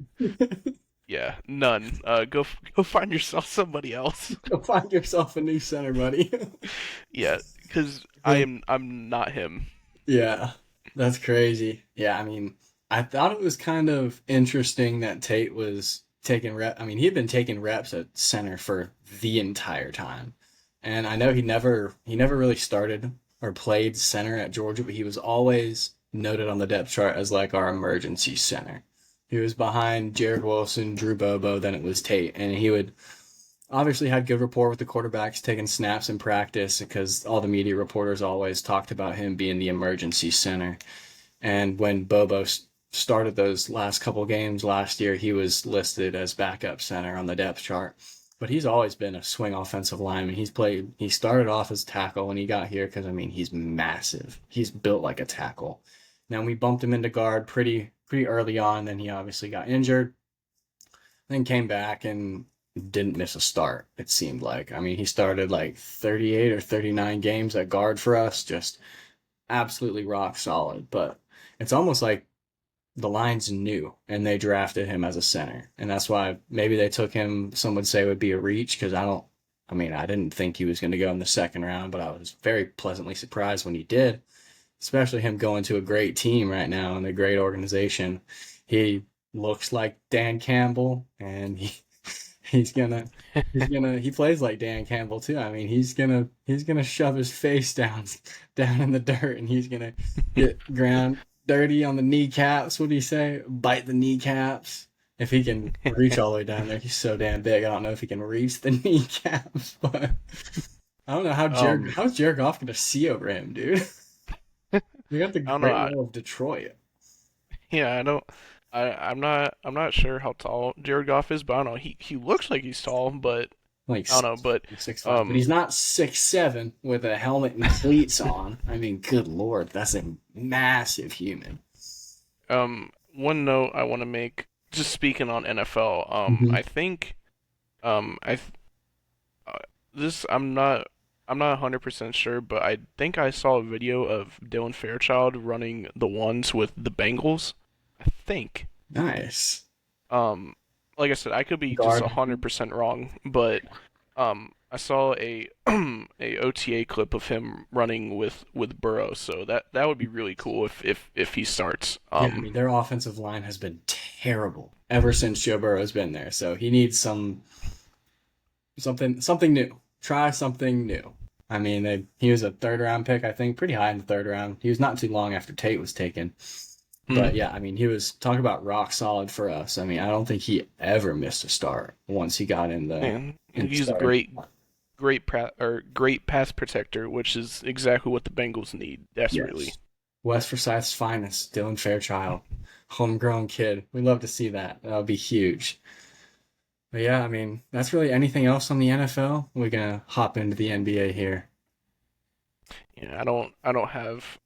Speaker 2: yeah, none. Go find yourself somebody else.
Speaker 1: Go find yourself a new center, buddy.
Speaker 2: Yeah, because
Speaker 1: So,
Speaker 2: I'm not him.
Speaker 1: yeah, that's crazy. Yeah, I mean, I thought it was kind of interesting that Tate was taking rep. I mean, he had been taking reps at center for the entire time, and I know he never really started or played center at Georgia, but he was always noted on the depth chart as like our emergency center. He was behind Jared Wilson, Drew Bobo, then it was Tate, and he would obviously had good rapport with the quarterbacks, taking snaps in practice because all the media reporters always talked about him being the emergency center. And when Bobo started those last couple games last year, he was listed as backup center on the depth chart. But he's always been a swing offensive lineman. He started off as tackle when he got here because, I mean, he's massive. He's built like a tackle. Now we bumped him into guard pretty early on. Then he obviously got injured, then came back and didn't miss a start, it seemed like. I mean, he started like 38 or 39 games at guard for us, just absolutely rock solid. But it's almost like the Lions knew and they drafted him as a center. And that's why maybe they took him, some would say would be a reach because I mean, I didn't think he was going to go in the second round, but I was very pleasantly surprised when he did, especially him going to a great team right now and a great organization. He looks like Dan Campbell, and he's gonna he plays like Dan Campbell too. I mean, he's gonna shove his face down in the dirt, and he's gonna get ground dirty on the kneecaps. What do you say? Bite the kneecaps. If he can reach all the way down there, he's so damn big. I don't know if he can reach the kneecaps, but I don't know
Speaker 2: Um,
Speaker 1: how's Jared Goff gonna see over him, dude. You got the
Speaker 2: I don't know.
Speaker 1: Great Wall of Detroit.
Speaker 2: Yeah, I don't. I'm not sure how tall Jared Goff is, but I don't know. He looks like he's tall, but
Speaker 1: Like
Speaker 2: I don't know. But
Speaker 1: 6'5", but
Speaker 2: um
Speaker 1: he's not 6'7" with a helmet and cleats on. I mean, good lord, that's a massive human.
Speaker 2: one note I want to make. just speaking on NFL,
Speaker 1: Hmm.
Speaker 2: I think I uh, this I'm not 100% sure, but I think I saw a video of Dylan Fairchild running the ones with the Bengals. I think.
Speaker 1: Nice.
Speaker 2: Um, like I said, I could be just
Speaker 1: Guard.
Speaker 2: 100% wrong, but I saw a a OTA clip of him running with Burrow, so that would be really cool if he starts.
Speaker 1: Yeah, I mean their offensive line has been terrible ever since Joe Burrow's been there. So he needs something new. Try something new. I mean, he was a third round pick, I think, pretty high in the third round. He was not too long after Tate was taken. But
Speaker 2: Hmm.
Speaker 1: yeah, I mean, he was talking about rock solid for us. I mean, I don't think he ever missed a start once he got
Speaker 2: And
Speaker 1: in the
Speaker 2: he's a
Speaker 1: starting.
Speaker 2: great pass protector, which is exactly what the Bengals need desperately.
Speaker 1: Yes. West Forsyth's finest, Dylan Fairchild, homegrown kid. We love to see that. That would be huge. But yeah, I mean, that's really anything else on the NFL. We're gonna hop into the NBA here.
Speaker 2: Yeah, I don't have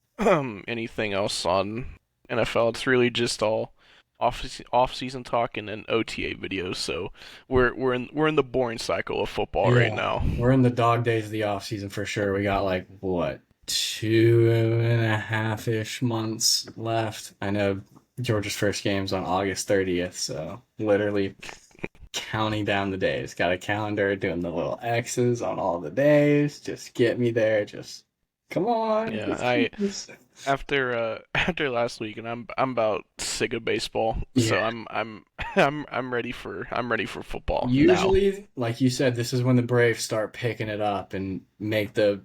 Speaker 2: anything else on NFL. It's really just all off season talk and then OTA videos. So we're in the boring cycle of football right
Speaker 1: Yeah,
Speaker 2: now.
Speaker 1: we're in the dog days of the off season for sure. We got like what 2.5-ish months left. I know Georgia's first game's on August 30th, so literally counting down the days. Got a calendar doing the little X's on all the days. Just get me there. Just come on.
Speaker 2: Yeah,
Speaker 1: Let's
Speaker 2: I
Speaker 1: keep this.
Speaker 2: after last week, and I'm about sick of baseball. So
Speaker 1: Yeah.
Speaker 2: I'm ready for football now.
Speaker 1: Usually, like you said, this is when the Braves start picking it up and make the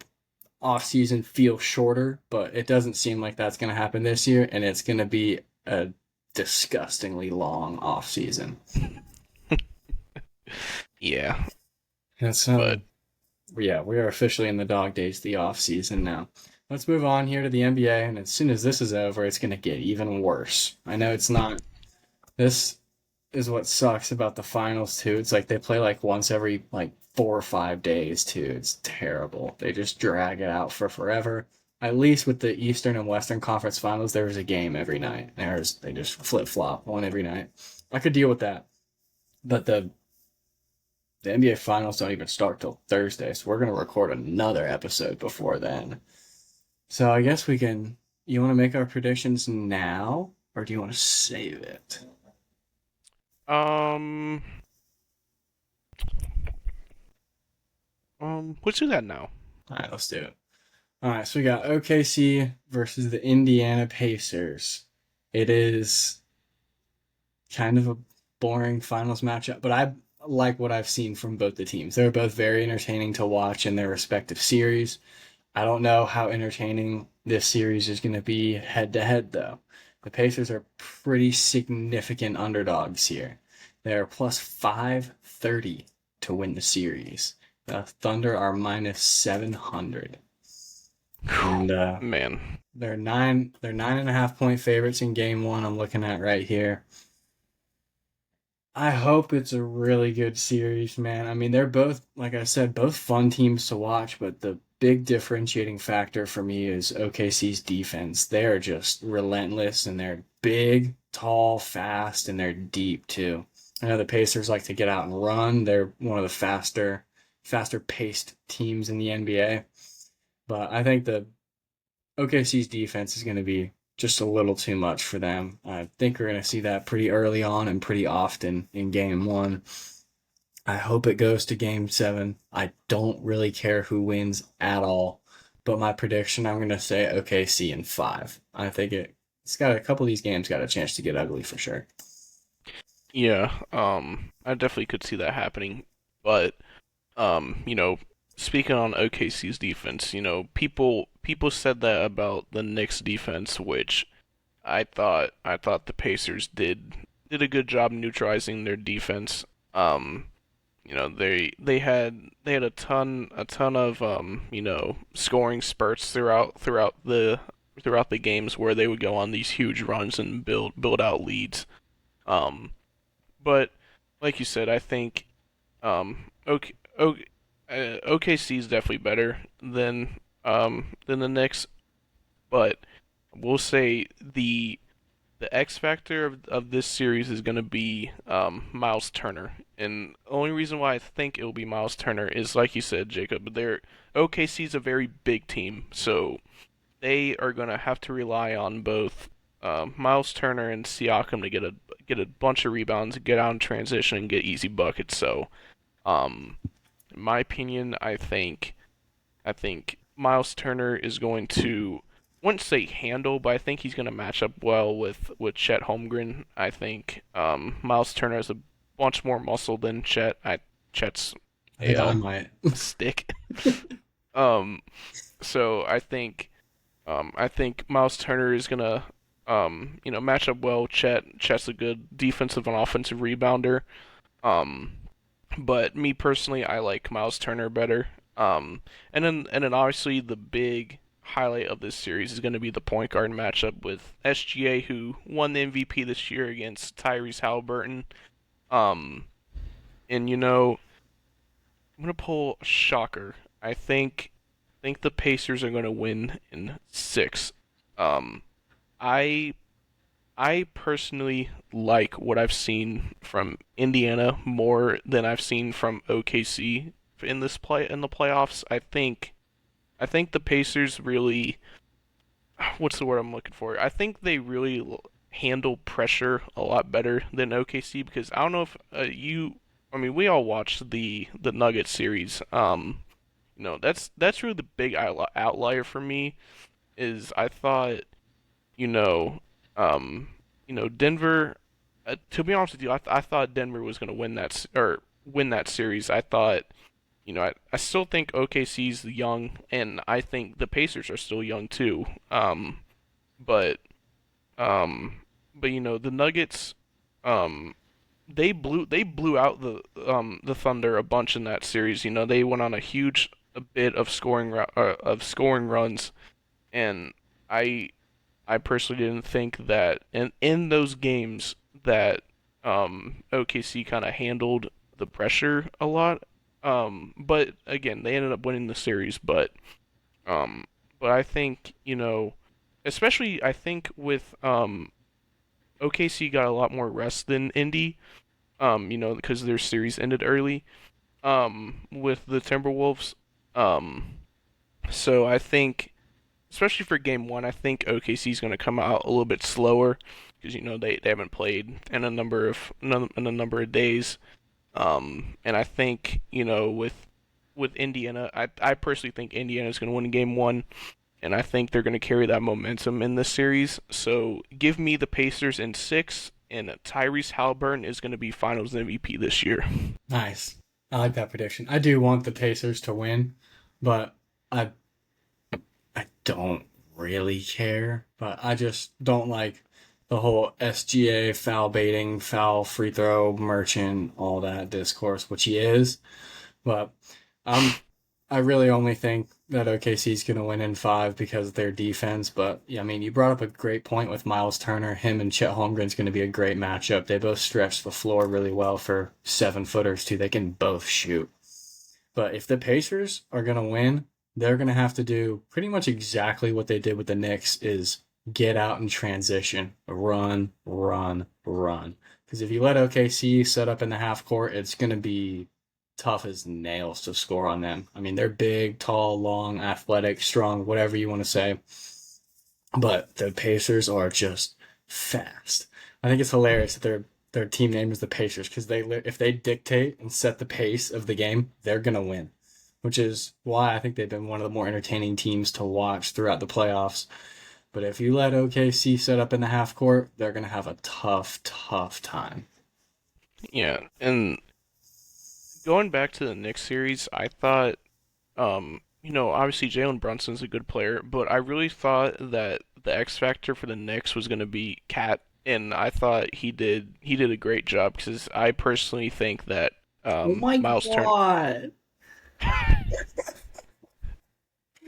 Speaker 1: off season feel shorter, but it doesn't seem like that's going to happen this year, and it's going to be a disgustingly long off season.
Speaker 2: Yeah,
Speaker 1: It's
Speaker 2: but
Speaker 1: yeah, we are officially in the dog days, of the off season now. Let's move on here to the NBA, and as soon as this is over, it's going to get even worse. I know it's not. This is what sucks about the finals too. It's like they play like once every like 4 or 5 days too. It's terrible. They just drag it out for forever. At least with the Eastern and Western Conference Finals, there was a game every night. They just flip flop one every night. I could deal with that, but the NBA Finals don't even start till Thursday, so we're gonna record another episode before then. So I guess we can. You want to make our predictions now, or do you want to save it?
Speaker 2: um let's do that now.
Speaker 1: All right, let's do it. All right, so we got OKC versus the Indiana Pacers. It is kind of a boring finals matchup, but I like what I've seen from both the teams. They're both very entertaining to watch in their respective series. I don't know how entertaining this series is going to be head to head, though. The Pacers are pretty significant underdogs here. They're plus 530 to win the series. The Thunder are minus 700. And
Speaker 2: Man.
Speaker 1: they're 9.5 point favorites in game one. I'm looking at right here. I hope it's a really good series, man. I mean, they're both, like I said, both fun teams to watch, but the big differentiating factor for me is OKC's defense. They are just relentless and they're big, tall, fast, and they're deep too. I know the Pacers like to get out and run. They're one of the faster paced teams in the NBA. But I think the OKC's defense is going to be just a little too much for them. I think we're going to see that pretty early on and pretty often in game one. I hope it goes to game seven. I don't really care who wins at all. But my prediction, I'm going to say OKC in five. I think it's got a couple of these games got a chance to get ugly for sure.
Speaker 2: Yeah, I definitely could see that happening. But speaking on OKC's defense, people said that about the Knicks defense, which I thought the Pacers did a good job neutralizing their defense. They had a ton of scoring spurts throughout the games where they would go on these huge runs and build out leads. Um, but like you said, I think OK, OK, OKC is definitely better than the Knicks, but we'll say the the X factor of this series is going to be Miles Turner. And the only reason why I think it will be Miles Turner is, like you said, Jacob, OKC is a very big team, so they are going to have to rely on both Miles Turner and Siakam to get a bunch of rebounds, get out in transition, and get easy buckets. So, um, in my opinion, I think Miles Turner is going to, I wouldn't say handle, but I think he's going to match up well with Chet Holmgren. I think Miles Turner has a bunch more muscle than Chet. Chet's
Speaker 1: I think I
Speaker 2: a
Speaker 1: might.
Speaker 2: stick. um, so I think Miles Turner is gonna match up well. Chet's a good defensive and offensive rebounder. Um, but me personally, I like Miles Turner better. And then obviously the big highlight of this series is going to be the point guard matchup with SGA, who won the MVP this year against Tyrese Halliburton. Um, and I'm gonna pull a shocker. I think the Pacers are gonna win in six. Um, I I personally like what I've seen from Indiana more than I've seen from OKC in the playoffs. I think the Pacers really, what's the word I'm looking for? I think they really handle pressure a lot better than OKC, because I don't know if I mean, we all watched the Nuggets series. That's really the big outlier for me. Is I thought, you know, um, Denver. To be honest with you, I thought Denver was going to win that series. I thought, I still think OKC's young, and I think the Pacers are still young too. But um, the Nuggets, um, they blew out the Thunder a bunch in that series. They went on a bit of scoring runs, and I I personally didn't think that in those games that OKC kind of handled the pressure a lot. But again, they ended up winning the series. Um, but I think, especially I think with OKC got a lot more rest than Indy. Because their series ended early. With the Timberwolves. Um, so I think, especially for game one, I think OKC is going to come out a little bit slower because they haven't played in a number of days. And I think with Indiana, I personally think Indiana is going to win game one, and I think they're going to carry that momentum in this series. So give me the Pacers in six, and Tyrese Halliburton is going to be Finals MVP this year.
Speaker 1: Nice. I like that prediction. I do want the Pacers to win, but I I don't really care. But I just don't like the whole SGA foul baiting, foul free throw merchant, all that discourse, which he is. But I'm I really only think that OKC is going to win in five because of their defense. But yeah, I mean, you brought up a great point with Miles Turner. Him and Chet Holmgren's going to be a great matchup. They both stretch the floor really well for 7 footers too. They can both shoot. But if the Pacers are going to win, they're going to have to do pretty much exactly what they did with the Knicks is get out and transition, run, run, run. Because if you let OKC set up in the half court, it's going to be tough as nails to score on them. I mean, they're big, tall, long, athletic, strong, whatever you want to say. But the Pacers are just fast. I think it's hilarious that their team name is the Pacers because if they dictate and set the pace of the game, they're gonna win. Which is why I think they've been one of the more entertaining teams to watch throughout the playoffs. But if you let OKC set up in the half court, they're gonna have a tough, tough time.
Speaker 2: Yeah, and going back to the Knicks series, I thought, obviously Jalen Brunson's a good player, but I really thought that the X factor for the Knicks was going to be Cat, and I thought he did a great job because I personally think that
Speaker 1: Oh my
Speaker 2: Miles Turner.
Speaker 1: god!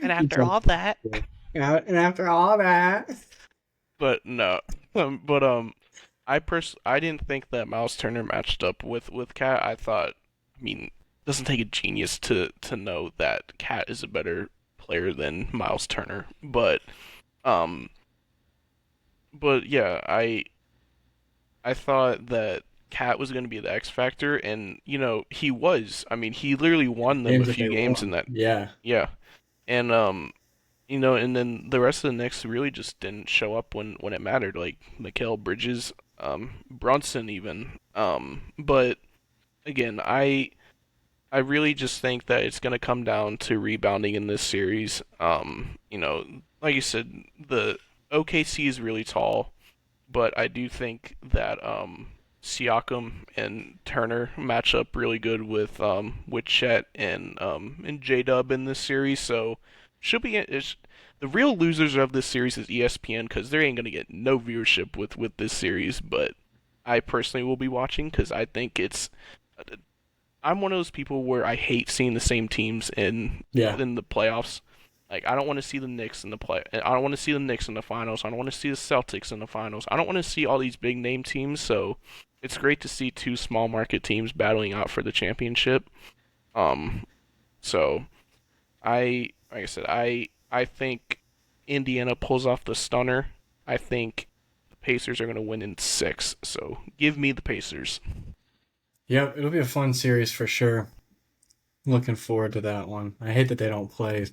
Speaker 2: And
Speaker 1: You
Speaker 2: after
Speaker 1: jumped.
Speaker 2: all that,
Speaker 1: Yeah, and after all that,
Speaker 2: but no, but I didn't think that Miles Turner matched up with Cat. I mean, it doesn't take a genius to know that Cat is a better player than Miles Turner, um, but yeah, I thought that Cat was going to be the X factor, and he was. I mean, he literally won them a
Speaker 1: Games that
Speaker 2: few
Speaker 1: they
Speaker 2: games in
Speaker 1: won.
Speaker 2: that.
Speaker 1: Yeah.
Speaker 2: Yeah, and and then the rest of the Knicks really just didn't show up when it mattered, like Mikal Bridges, Brunson even. But again, I really just think that it's going to come down to rebounding in this series. Like you said, the OKC is really tall, but I do think that Siakam and Turner match up really good with Chet and J Dub in this series. So should be the real losers of this series is ESPN because they ain't gonna get no viewership with this series. But I personally will be watching because I think it's I'm one of those people where I hate seeing the same teams
Speaker 1: Yeah.
Speaker 2: in the playoffs. Like I don't want to see the Knicks in the play. I don't want to see the Knicks in the finals. I don't want to see the Celtics in the finals. I don't want to see all these big name teams. So it's great to see two small market teams battling out for the championship. Um, so like I said, I think Indiana pulls off the stunner. I think the Pacers are going to win in six. So give me the Pacers.
Speaker 1: Yep. It'll be a fun series for sure. Looking forward to that one. I hate that they don't play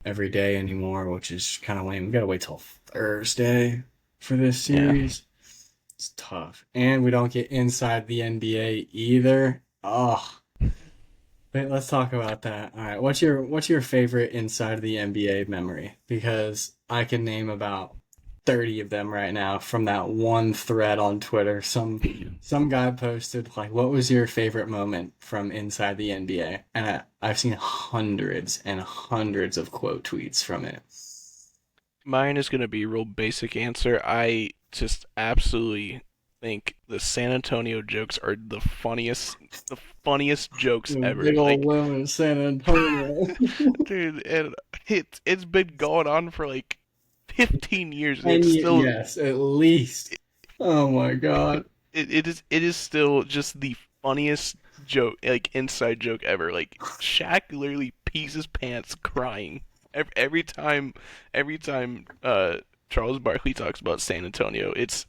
Speaker 1: every day anymore, which is kind of lame. We gotta wait till Thursday for this
Speaker 2: Yeah.
Speaker 1: series. It's tough, and we don't get inside the NBA either. Oh, wait, let's talk about that. All right, what's your favorite inside of the NBA memory? Because I can name about 30 of them right now from that one thread on Twitter. Some guy posted like, "What was your favorite moment from inside the NBA?" And I've seen hundreds and hundreds of quote tweets from it.
Speaker 2: Mine is going to be a real basic answer. I just absolutely think the San Antonio jokes are the funniest jokes ever.
Speaker 1: Big old
Speaker 2: Like,
Speaker 1: limb in San Antonio.
Speaker 2: dude, and it's been going on for like 15 years, and
Speaker 1: And
Speaker 2: it's still
Speaker 1: yes, at least. Oh my God.
Speaker 2: it is still just the funniest joke, like inside joke ever. Like Shaq literally pees his pants crying every time Charles Barkley talks about San Antonio. It's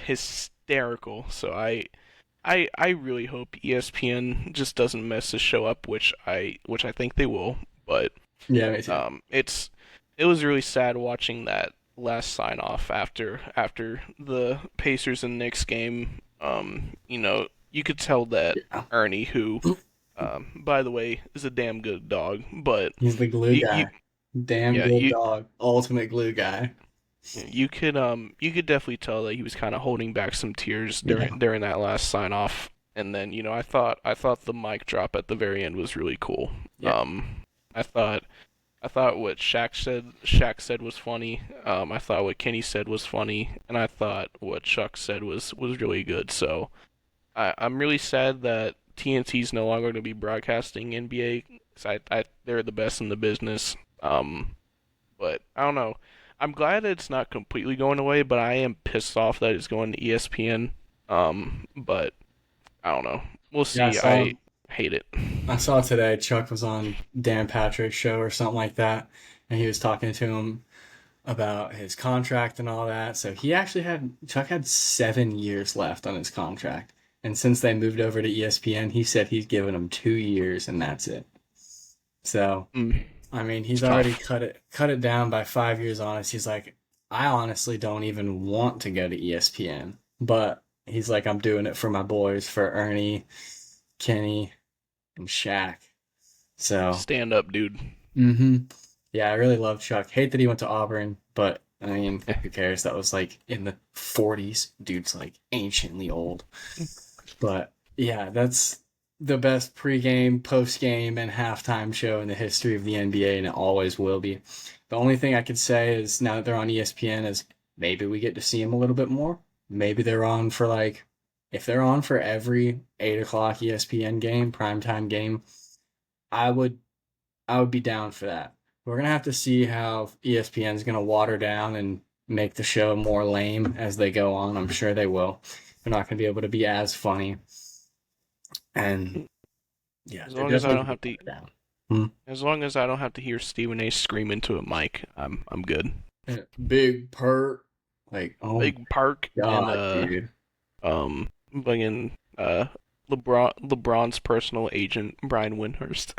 Speaker 2: hysterical. So I really hope ESPN just doesn't mess the show up, which I think they will. But
Speaker 1: Yeah, me too.
Speaker 2: it was really sad watching that last sign off after the Pacers and Knicks game. You could tell that
Speaker 1: Yeah.
Speaker 2: Ernie, who, by the way, is a damn good dog, but
Speaker 1: He's the glue
Speaker 2: you
Speaker 1: guy. Damn
Speaker 2: yeah
Speaker 1: good dog. Ultimate glue guy.
Speaker 2: you could definitely tell that he was kind of holding back some tears
Speaker 1: Yeah.
Speaker 2: during that last sign off. And then I thought the mic drop at the very end was really cool.
Speaker 1: Yeah.
Speaker 2: I thought I thought what Shaq said was funny. I thought what Kenny said was funny, and I thought what Chuck said was really good. So I'm really sad that TNT's no longer going to be broadcasting NBA. 'Cause they're the best in the business. But I don't know. I'm glad that it's not completely going away, but I am pissed off that it's going to ESPN. But I don't know. We'll
Speaker 1: Yeah,
Speaker 2: see. I hate it.
Speaker 1: I saw today Chuck was on Dan Patrick's show or something like that, and he was talking to him about his contract and all that. So Chuck had 7 years left on his contract. And since they moved over to ESPN, he said he's given him 2 years and that's it. So,
Speaker 2: Mm,
Speaker 1: I mean,
Speaker 2: it's
Speaker 1: he's already
Speaker 2: tough.
Speaker 1: cut it down by 5 years on us. He's like, I honestly don't even want to go to ESPN, but he's like, I'm doing it for my boys, for Ernie, Kenny, and Shaq. So,
Speaker 2: Stand up, dude.
Speaker 1: hmm yeah, I really love Chuck. Hate that he went to Auburn, but I mean, who cares? That was like in the 40s. Dude's like anciently old. But yeah, that's the best pregame, postgame, and halftime show in the history of the NBA, and it always will be. The only thing I could say is now that they're on ESPN is maybe we get to see them a little bit more. Maybe they're on for like, if they're on for every 8 o'clock ESPN game, primetime game, I would I would be down for that. We're gonna have to see how ESPN is gonna water down and make the show more lame as they go on. I'm sure they will. They're not gonna be able to be as funny. And yeah,
Speaker 2: As
Speaker 1: they're
Speaker 2: long as I
Speaker 1: definitely
Speaker 2: don't
Speaker 1: gonna
Speaker 2: have to,
Speaker 1: water down. Hmm.
Speaker 2: as long as I don't have to hear Stephen A. scream into a mic, I'm good.
Speaker 1: Big Pert. Like, oh my
Speaker 2: Big Park and
Speaker 1: God, dude.
Speaker 2: fucking LeBron's personal agent Brian Windhorst.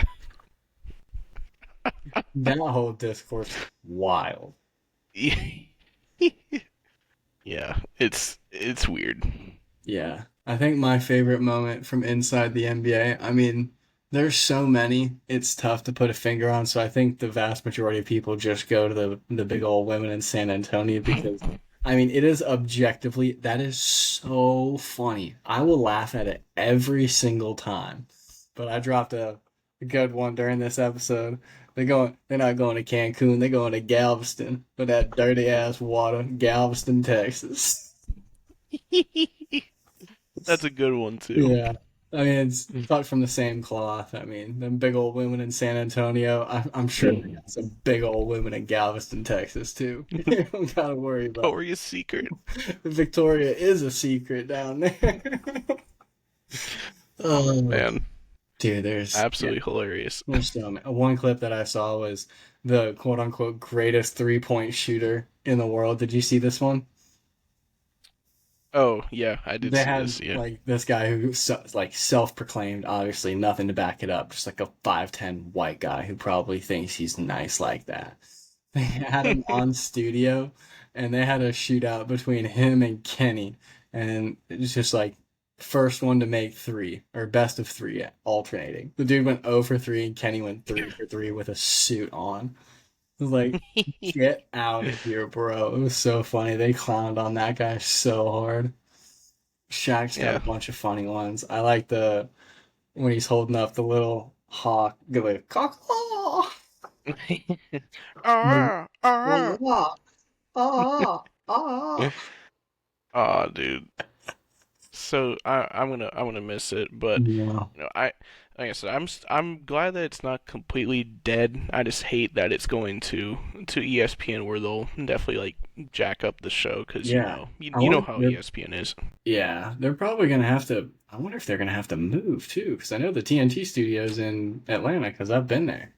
Speaker 1: That whole discourse is wild.
Speaker 2: Yeah, it's weird.
Speaker 1: Yeah. I think my favorite moment from inside the NBA, I mean, there's so many, it's tough to put a finger on. So I think the vast majority of people just go to the big old women in San Antonio because I mean, it is objectively that is so funny. I will laugh at it every single time. But I dropped a good one during this episode. They're not going to Cancun, they're going to Galveston for that dirty ass water, Galveston, Texas.
Speaker 2: That's a good one too.
Speaker 1: Yeah. I mean, it's cut from the same cloth. I mean, them big old women in San Antonio. I'm sure they got some big old women in Galveston, Texas, too. You don't gotta worry about
Speaker 2: Victoria's Secret.
Speaker 1: it. Victoria is a secret down there.
Speaker 2: Oh
Speaker 1: Oh,
Speaker 2: man,
Speaker 1: dude, yeah,
Speaker 2: absolutely hilarious.
Speaker 1: there's so many. One clip that I saw was the quote unquote greatest 3-point shooter in the world. Did you see this one?
Speaker 2: Oh yeah, I did
Speaker 1: They
Speaker 2: see
Speaker 1: had
Speaker 2: this. Yeah.
Speaker 1: like this guy who like self-proclaimed, obviously nothing to back it up, just like a 5'10" white guy who probably thinks he's nice like that. They had him on studio, and they had a shootout between him and Kenny, and it was just like first one to make three or best of three alternating. The dude went 0 for 3, and Kenny went 3 for 3 with a suit on. It was like, get out of here, bro. It was so funny. They clowned on that guy so hard. Shaq's got a
Speaker 2: Yeah.
Speaker 1: bunch of funny ones. I like the when he's holding up the little hawk, the like, caw.
Speaker 2: ah, ah.
Speaker 1: Ah, ah, ah.
Speaker 2: Oh, dude. So I'm gonna miss it, but
Speaker 1: Yeah.
Speaker 2: like I said, I'm glad that it's not completely dead. I just hate that it's going to ESPN where they'll definitely like jack up the show because
Speaker 1: Yeah. I
Speaker 2: you know
Speaker 1: wonder if
Speaker 2: how ESPN is.
Speaker 1: yeah, they're probably gonna have to. I wonder if they're gonna have to move too, because I know the TNT studio's in Atlanta, because I've been there.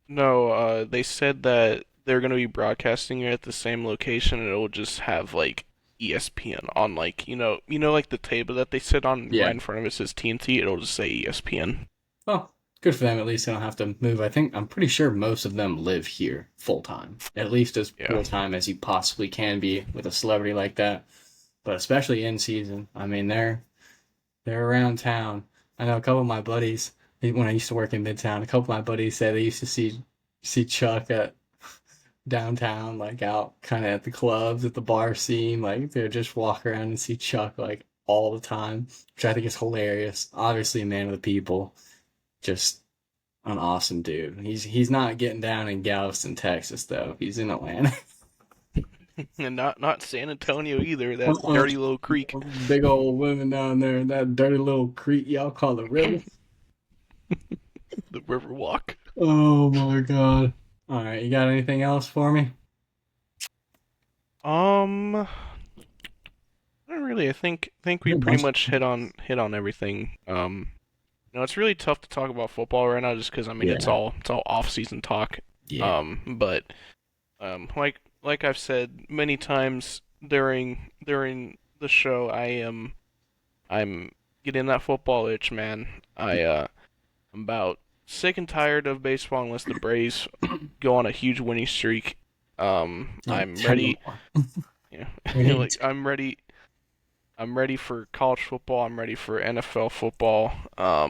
Speaker 2: No, they said that they're gonna be broadcasting it at the same location, and it'll just have like ESPN on, like like the table that they sit on right
Speaker 1: Yeah.
Speaker 2: in front of it says TNT. It'll just say ESPN.
Speaker 1: Well, good for them. At least they don't have to move. I'm pretty sure most of them live here full time, at least as
Speaker 2: Yeah.
Speaker 1: full time as you possibly can be with a celebrity like that. But especially in season, I mean, they're around town. I know a couple of my buddies when I used to work in Midtown. A couple of my buddies said they used to see Chuck at downtown, like out kind of at the clubs, at the bar scene. Like they would just walk around and see Chuck like all the time, which I think is hilarious. Obviously, a man of the people, just an awesome dude. He's not getting down in Galveston, Texas, though. He's in Atlanta.
Speaker 2: And not San Antonio either. That
Speaker 1: Uh-uh.
Speaker 2: dirty little creek.
Speaker 1: Big old women down there, that dirty little creek y'all call the river.
Speaker 2: The Riverwalk.
Speaker 1: Oh my god. All right, you got anything else for me?
Speaker 2: Not really. I think we
Speaker 1: Yeah,
Speaker 2: pretty
Speaker 1: bunch.
Speaker 2: much hit on everything. It's really tough to talk about football right now just because I mean it's
Speaker 1: Yeah,
Speaker 2: all off season talk.
Speaker 1: yeah,
Speaker 2: But like I've said many times during the show, I'm getting that football itch, man. I'm about sick and tired of baseball unless the Braves go on a huge winning streak.
Speaker 1: like
Speaker 2: I'm
Speaker 1: 10
Speaker 2: ready.
Speaker 1: more.
Speaker 2: Yeah,
Speaker 1: We need
Speaker 2: like I'm ready. I'm ready for college football. I'm ready for NFL football. I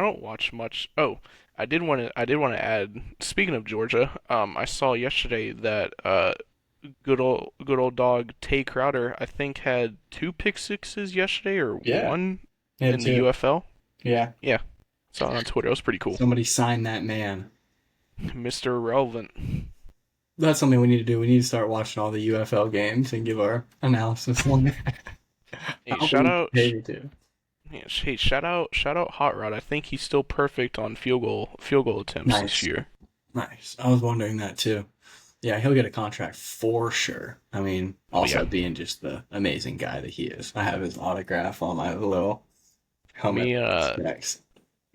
Speaker 2: don't watch much. Oh, I did want to add. Speaking of Georgia, I saw yesterday that good old dog Tay Crowder, I think had two pick sixes yesterday or
Speaker 1: yeah,
Speaker 2: one
Speaker 1: yeah,
Speaker 2: in the
Speaker 1: too.
Speaker 2: UFL.
Speaker 1: Yeah,
Speaker 2: Yeah, saw it on Twitter. It was pretty cool.
Speaker 1: somebody sign that man.
Speaker 2: Mr. Irrelevant.
Speaker 1: That's something we need to do. We need to start watching all the UFL games and give our analysis on it.
Speaker 2: Hey,
Speaker 1: How
Speaker 2: shout
Speaker 1: we
Speaker 2: out.
Speaker 1: pay to.
Speaker 2: Yeah, hey, shout out Hot Rod. I think he's still perfect on field goal attempts this
Speaker 1: Nice,
Speaker 2: year.
Speaker 1: nice. I was wondering that too. Yeah, he'll get a contract for sure. I mean,
Speaker 2: Oh yeah,
Speaker 1: also being just the amazing guy that he is. I have his autograph on my little helmet
Speaker 2: me
Speaker 1: specs.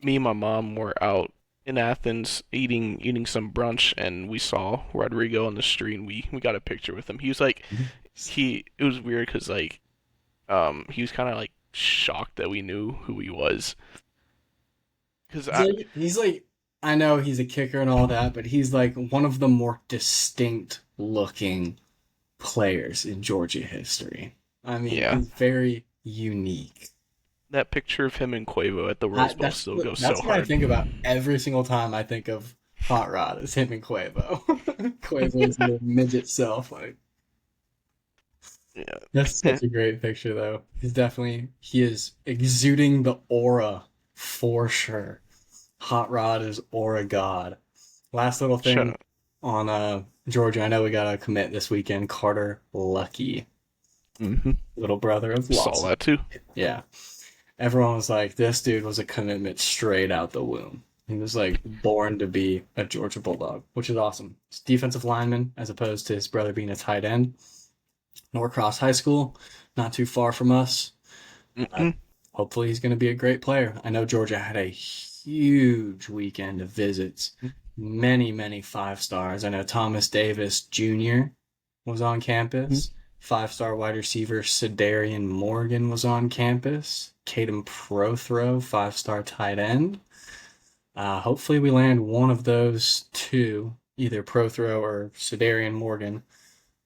Speaker 2: me and my mom were out in Athens eating some brunch, and we saw Rodrigo on the street, and we got a picture with him. He was like, he it was weird because like he was kind of like shocked that we knew who he was. Because I
Speaker 1: He's like, I know he's a kicker and all that, but he's like one of the more distinct looking players in Georgia history. I mean,
Speaker 2: Yeah,
Speaker 1: he's very unique.
Speaker 2: that picture of him and Quavo at the Rose Bowl still goes so
Speaker 1: That's what I
Speaker 2: hard.
Speaker 1: think about every single time I think of Hot Rod is him and Quavo. Quavo's little midget self. Like that's
Speaker 2: Yeah.
Speaker 1: such a great picture though. He is exuding the aura for sure. Hot Rod is aura god. Last little
Speaker 2: Shut
Speaker 1: thing
Speaker 2: up.
Speaker 1: on Georgia, I know we got a commit this weekend. Carter Lucky, little brother of
Speaker 2: Saw
Speaker 1: Lawson.
Speaker 2: that too.
Speaker 1: Yeah. Everyone was like, this dude was a commitment straight out the womb. He was like born to be a Georgia Bulldog, which is awesome. He's a defensive lineman as opposed to his brother being a tight end. Norcross High School, not too far from us. Uh,
Speaker 2: Mm-mm.
Speaker 1: Hopefully, he's going to be a great player. I know Georgia had a huge weekend of visits, many, many five stars. I know Thomas Davis Jr. was on campus. Five-star wide receiver Sedarian Morgan was on campus. Caden Prothro, five-star tight end. Hopefully, we land one of those two, either Prothro or Sedarian Morgan.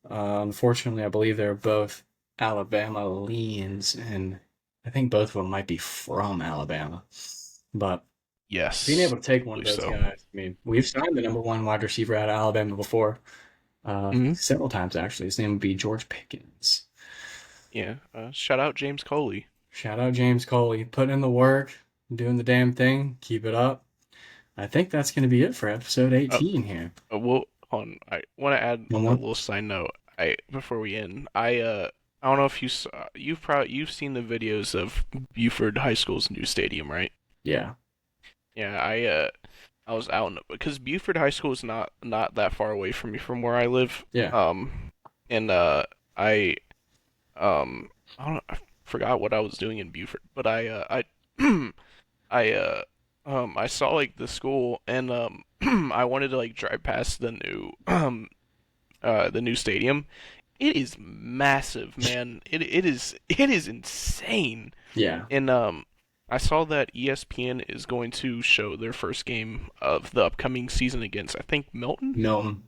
Speaker 1: Unfortunately, I believe they're both Alabama leans, and I think both of them might be from Alabama. But being
Speaker 2: Yes,
Speaker 1: able to take
Speaker 2: I
Speaker 1: one of
Speaker 2: believe
Speaker 1: those
Speaker 2: so.
Speaker 1: guys, I mean, we've signed the number one wide receiver out of Alabama before,
Speaker 2: hmm
Speaker 1: several times actually. His name would be George Pickens.
Speaker 2: Yeah. Shout out James Coley.
Speaker 1: Shout out James Coley, putting in the work, doing the damn thing. Keep it up. I think that's going to be it for episode
Speaker 2: Uh,
Speaker 1: 18 here.
Speaker 2: well, on. I want to add
Speaker 1: One
Speaker 2: a
Speaker 1: more?
Speaker 2: little side note. I before we end. I don't know if you saw. You've seen the videos of Buford High School's new stadium, right?
Speaker 1: Yeah.
Speaker 2: Yeah. I was out in, because Buford High School is not that far away from me from where I live.
Speaker 1: Yeah.
Speaker 2: And I I don't I forgot what I was doing in Buford, but I I I saw like the school, and I wanted to like drive past the new stadium. It is massive, man. It is insane.
Speaker 1: Yeah.
Speaker 2: And I saw that ESPN is going to show their first game of the upcoming season against, I think, Milton.
Speaker 1: Milton.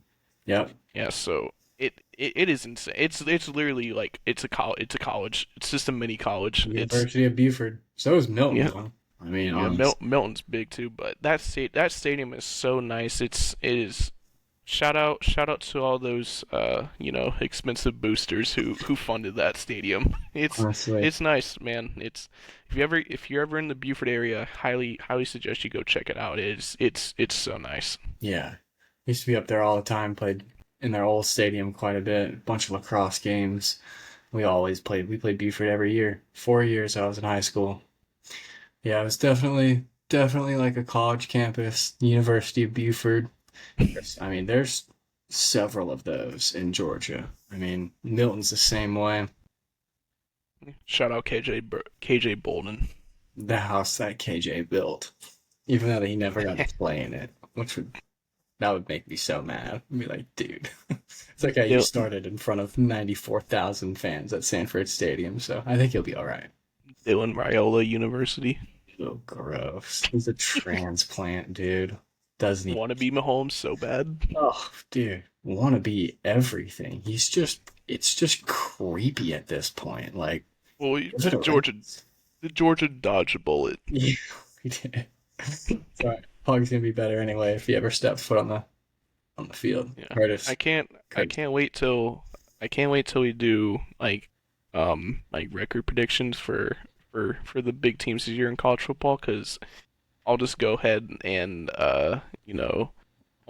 Speaker 1: Yep.
Speaker 2: Yeah, so it is insane. It's literally like it's a college. It's just a mini college. It's
Speaker 1: University of Buford. So is Milton,
Speaker 2: yeah,
Speaker 1: though. I mean,
Speaker 2: yeah.
Speaker 1: honest.
Speaker 2: Milton's big too, but that stadium is so nice. It is. Shout out to all those expensive boosters who funded that stadium.
Speaker 1: Honestly.
Speaker 2: It's nice, man. It's if you're ever in the Buford area, highly suggest you go check it out. It's so nice.
Speaker 1: Yeah. Used to be up there all the time, played in their old stadium quite a bit, a bunch of lacrosse games. We played Buford every year. 4 years I was in high school. Yeah, it was definitely like a college campus, University of Buford. I mean, there's several of those in Georgia. I mean, Milton's the same way.
Speaker 2: Shout out KJ Bolden.
Speaker 1: The house that KJ built, even though he never got to play in it, which would that would make me so mad. I'd be like, dude, it's okay. You
Speaker 2: Dil-
Speaker 1: started in front of 94,000 fans at Sanford Stadium, so I think you'll be all right.
Speaker 2: Dylan Raiola University.
Speaker 1: Oh, gross. He's a transplant, dude. Doesn't even.
Speaker 2: Want to be Mahomes so bad.
Speaker 1: Oh, dude, want to be everything. It's just creepy at this point. Like,
Speaker 2: Well,
Speaker 1: was it a
Speaker 2: Georgia
Speaker 1: race?
Speaker 2: the Georgia dodged a bullet.
Speaker 1: Yeah, we did. It's all right. Pug's gonna be better anyway if he ever steps foot on the field.
Speaker 2: Yeah.
Speaker 1: Curtis,
Speaker 2: I
Speaker 1: Curtis.
Speaker 2: can't wait till we do like record predictions for the big teams this year in college football, cuz I'll just go ahead and I'll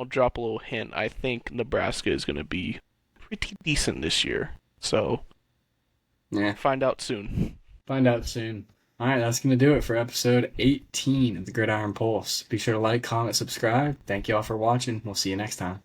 Speaker 2: drop a little hint. I think Nebraska is going to be pretty decent this year. So,
Speaker 1: Yeah,
Speaker 2: find out soon.
Speaker 1: find out soon. All right, that's gonna do it for episode 18 of the Gridiron Pulse. Be sure to like, comment, subscribe. Thank you all for watching. We'll see you next time.